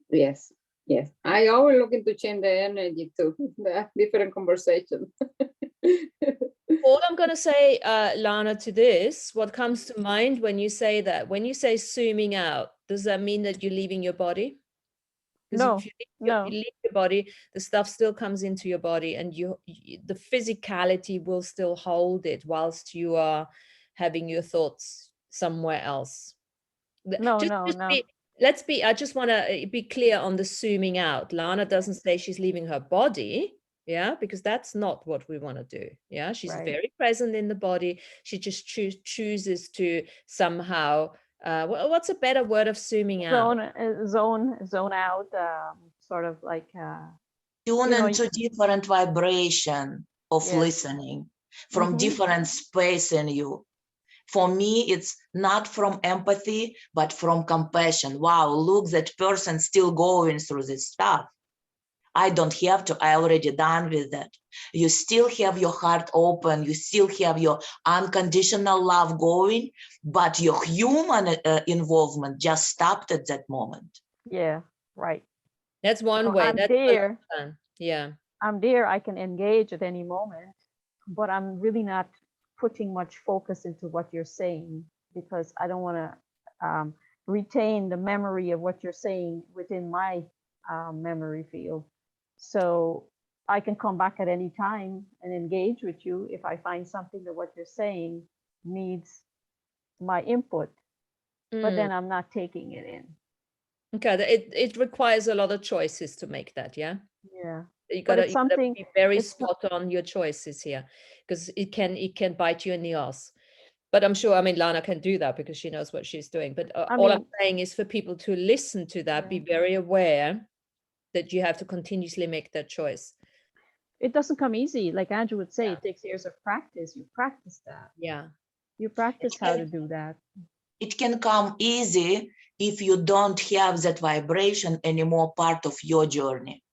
Yes, yes. I always looking to change the energy too. The different conversation. all I'm going to say, Lana, to this, what comes to mind when you say that, when you say zooming out, does that mean that you're leaving your body? Because No, if you no. leave your body, the stuff still comes into your body, and the physicality will still hold it whilst you are having your thoughts somewhere else. No, Just, no, no. I just want to be clear on the zooming out. Lana doesn't say she's leaving her body. Yeah, because that's not what we want to do. Yeah, she's Right. very present in the body. She just chooses to somehow, what's a better word of zooming out? Zone out, sort of like Tune y- into different vibration of yes. listening from Mhm. different space in you. For me, it's not from empathy, but from compassion. Wow, look, that person still going through this stuff. I don't have to, I already done with that. You still have your heart open, you still have your unconditional love going, but your human involvement just stopped at that moment. Yeah, right. That's one So way. I'm That's there. yeah. I'm there. I can engage at any moment, but I'm really not putting much focus into what you're saying because I don't want to retain the memory of what you're saying within my memory field. So I can come back at any time and engage with you if I find something that what you're saying needs my input, but then I'm not taking it in. Okay, it requires a lot of choices to make that, yeah? Yeah. You But gotta it's something, be very it's spot on your choices here, because it can bite you in the ass. But I'm sure, I mean, Lana can do that because she knows what she's doing. But I all I'm mean, saying is for people to listen to that, be very aware that you have to continuously make that choice. it doesn't come easy. Like Andrew would say, it takes years of practice. You practice that. Yeah. You practice how to do that. It can come easy if you don't have that vibration anymore part of your journey.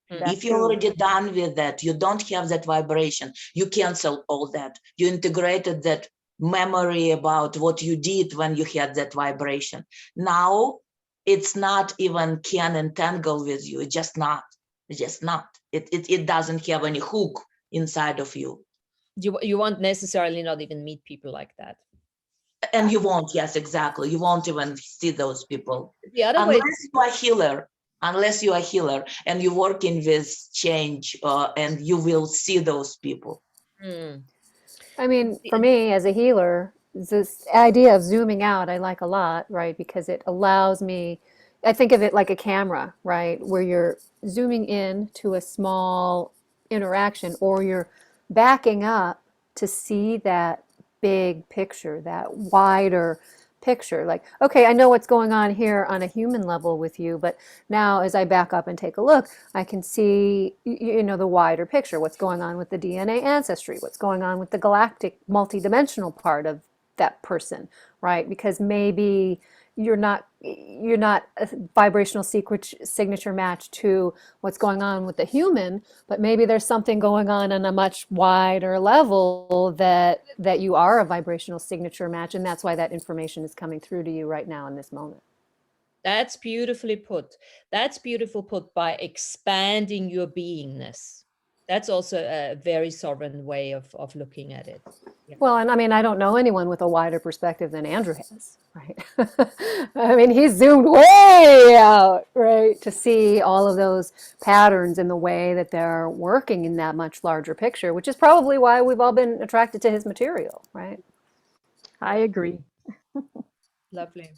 That's If you're true. already done with that, you don't have that vibration, you cancel all that. You integrated that memory about what you did when you had that vibration. Now it's not even can entangle with you. It's just not. It's just not. It doesn't have any hook inside of you. You won't necessarily not even meet people like that. And you won't, yes, exactly. You won't even see those people. The other Unless way, you are a healer. Unless you are a healer and you're working with change, and you will see those people. I mean, for me as a healer, this idea of zooming out, I like a lot, right? Because it allows me, I think of it like a camera, right? Where you're zooming in to a small interaction or you're backing up to see that big picture, that wider picture. Like, okay, I know what's going on here on a human level with you, but now as I back up and take a look, I can see, the wider picture, what's going on with the DNA ancestry, what's going on with the galactic multidimensional part of that person, right? Because maybe you're not a vibrational signature match to what's going on with the human, but maybe there's something going on a much wider level that you are a vibrational signature match, and that's why that information is coming through to you right now in this moment. That's beautifully put. That's beautiful put, by expanding your beingness. That's also a very sovereign way of looking at it. Yeah. Well, and I mean, I don't know anyone with a wider perspective than Andrew has, right? I mean, he's zoomed way out, right, to see all of those patterns in the way that they're working in that much larger picture, which is probably why we've all been attracted to his material, right? I agree. Lovely.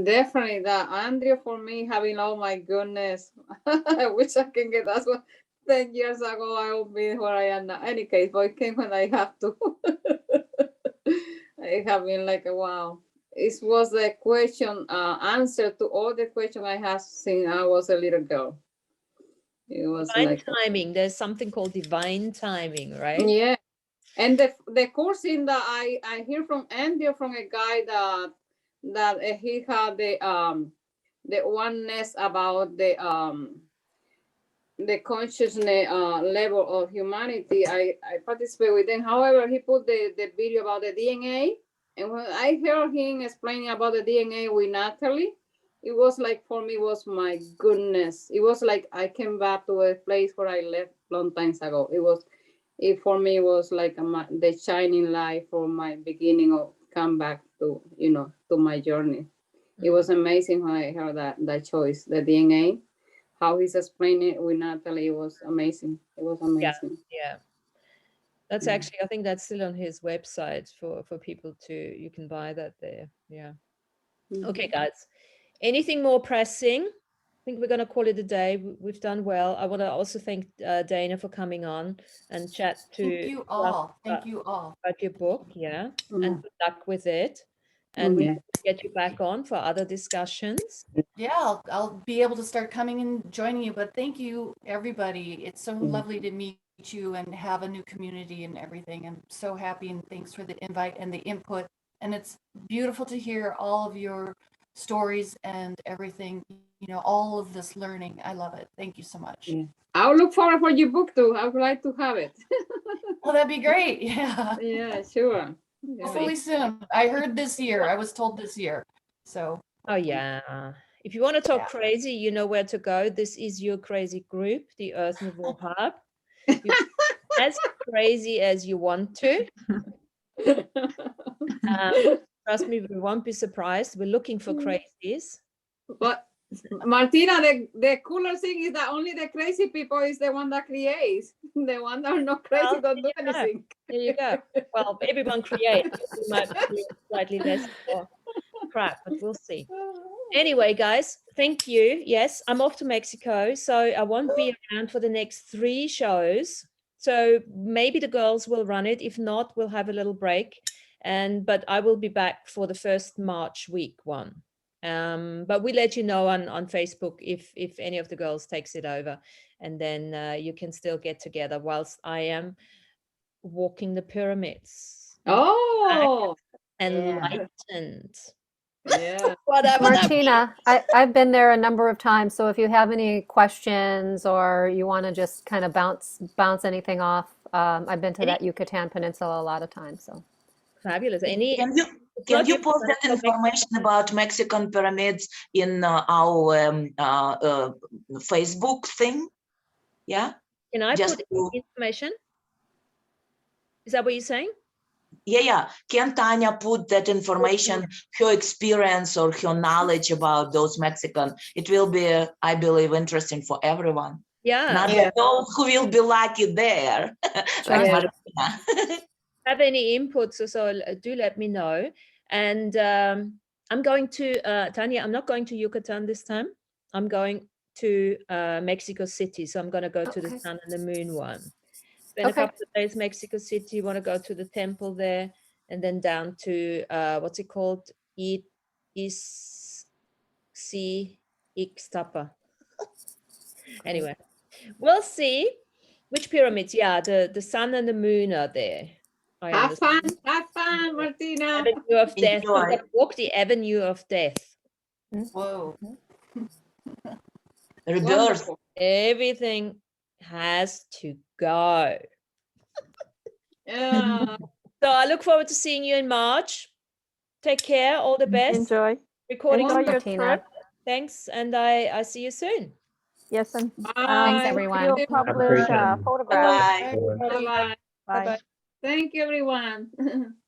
Definitely that Andrea for me having, oh my goodness, I wish I can get that's what 10 years ago I would be where I am now. Any case, but it came when I have to. I have been like, wow. It was the question, answer to all the questions I have since I was a little girl. It was Divine like timing. There's something called divine timing, right? yeah. And the course in that I hear from Andy, from a guy that he had the oneness about the consciousness level of humanity. I participate with him. However, he put the video about the DNA, and when I heard him explaining about the DNA with Natalie, it was like, for me, was my goodness. It was like I came back to a place where I left long times ago. It for me was like the shining light from my beginning of come back to to my journey. It was amazing when I heard that choice, the DNA, how he's explaining it with Natalie. It was amazing. It was amazing. Yeah. That's actually, I think that's still on his website for people to, you can buy that there. Yeah. Okay, guys. Anything more pressing? I think we're going to call it a day. We've done well. I want to also thank Dana for coming on and chat to Thank you all. Thank you all. about your book. Yeah. And good luck with it. And we have to get you back on for other discussions. Yeah, I'll be able to start coming and joining you. But thank you, everybody. It's so lovely to meet you and have a new community and everything. I'm so happy, and thanks for the invite and the input. And it's beautiful to hear all of your stories and everything, all of this learning. I love it. Thank you so much. I'll look forward for your book too. I would like to have it. Oh, that'd be great. Yeah. Yeah, sure. Hopefully soon. I heard this year. I was told this year. So. Oh, yeah. If you want to talk crazy, you know where to go. This is your crazy group, the Earth Nouveau Hub. As crazy as you want to. Trust me, we won't be surprised. We're looking for crazies. But Martina, the cooler thing is that only the crazy people is the one that creates. The one that are not crazy don't do anything. There you go. Well, everyone creates. We might be slightly less crap, but we'll see. Anyway, guys, thank you. Yes, I'm off to Mexico, so I won't be around for the next 3 shows. So maybe the girls will run it. If not, we'll have a little break. But I will be back for the first March week one. But we let you know on Facebook if any of the girls takes it over, and then you can still get together whilst I am walking the pyramids. Oh, enlightened. Yeah. Whatever. Martina, I've been there a number of times, so if you have any questions or you want to just kind of bounce anything off, I've been to that Yucatan Peninsula a lot of times. So fabulous. Can you post that information about Mexican pyramids in our Facebook thing? Yeah. Can I put information? Is that what you're saying? Yeah. Can Tanya put that information, her experience or her knowledge about those Mexican? It will be, I believe, interesting for everyone. Yeah. Not those who will be lucky there. Have any inputs, so do let me know. And I'm going to, Tanya, I'm not going to Yucatan this time. I'm going to Mexico City. So I'm going to go to the Okay. sun and the moon one. Spend a Okay. couple of days Mexico City, want to go to the temple there, and then down to what's it called? Ixtapa. Anyway, we'll see which pyramids. Yeah, the sun and the moon are there. I Have fun, understand. Martina. Avenue of Death. Enjoy. I'm gonna walk the Avenue of Death. Whoa. Rebirth. Wonderful. Everything has to go. Yeah. So I look forward to seeing you in March. Take care. All the best. Enjoy. Recording. Enjoy your Martina. trip. Thanks, and I see you soon. Yes, and Thanks, Bye. everyone. we'll Have a publish great day. photographs. Bye-bye. Everyone. Bye-bye. Bye. Thank you, everyone.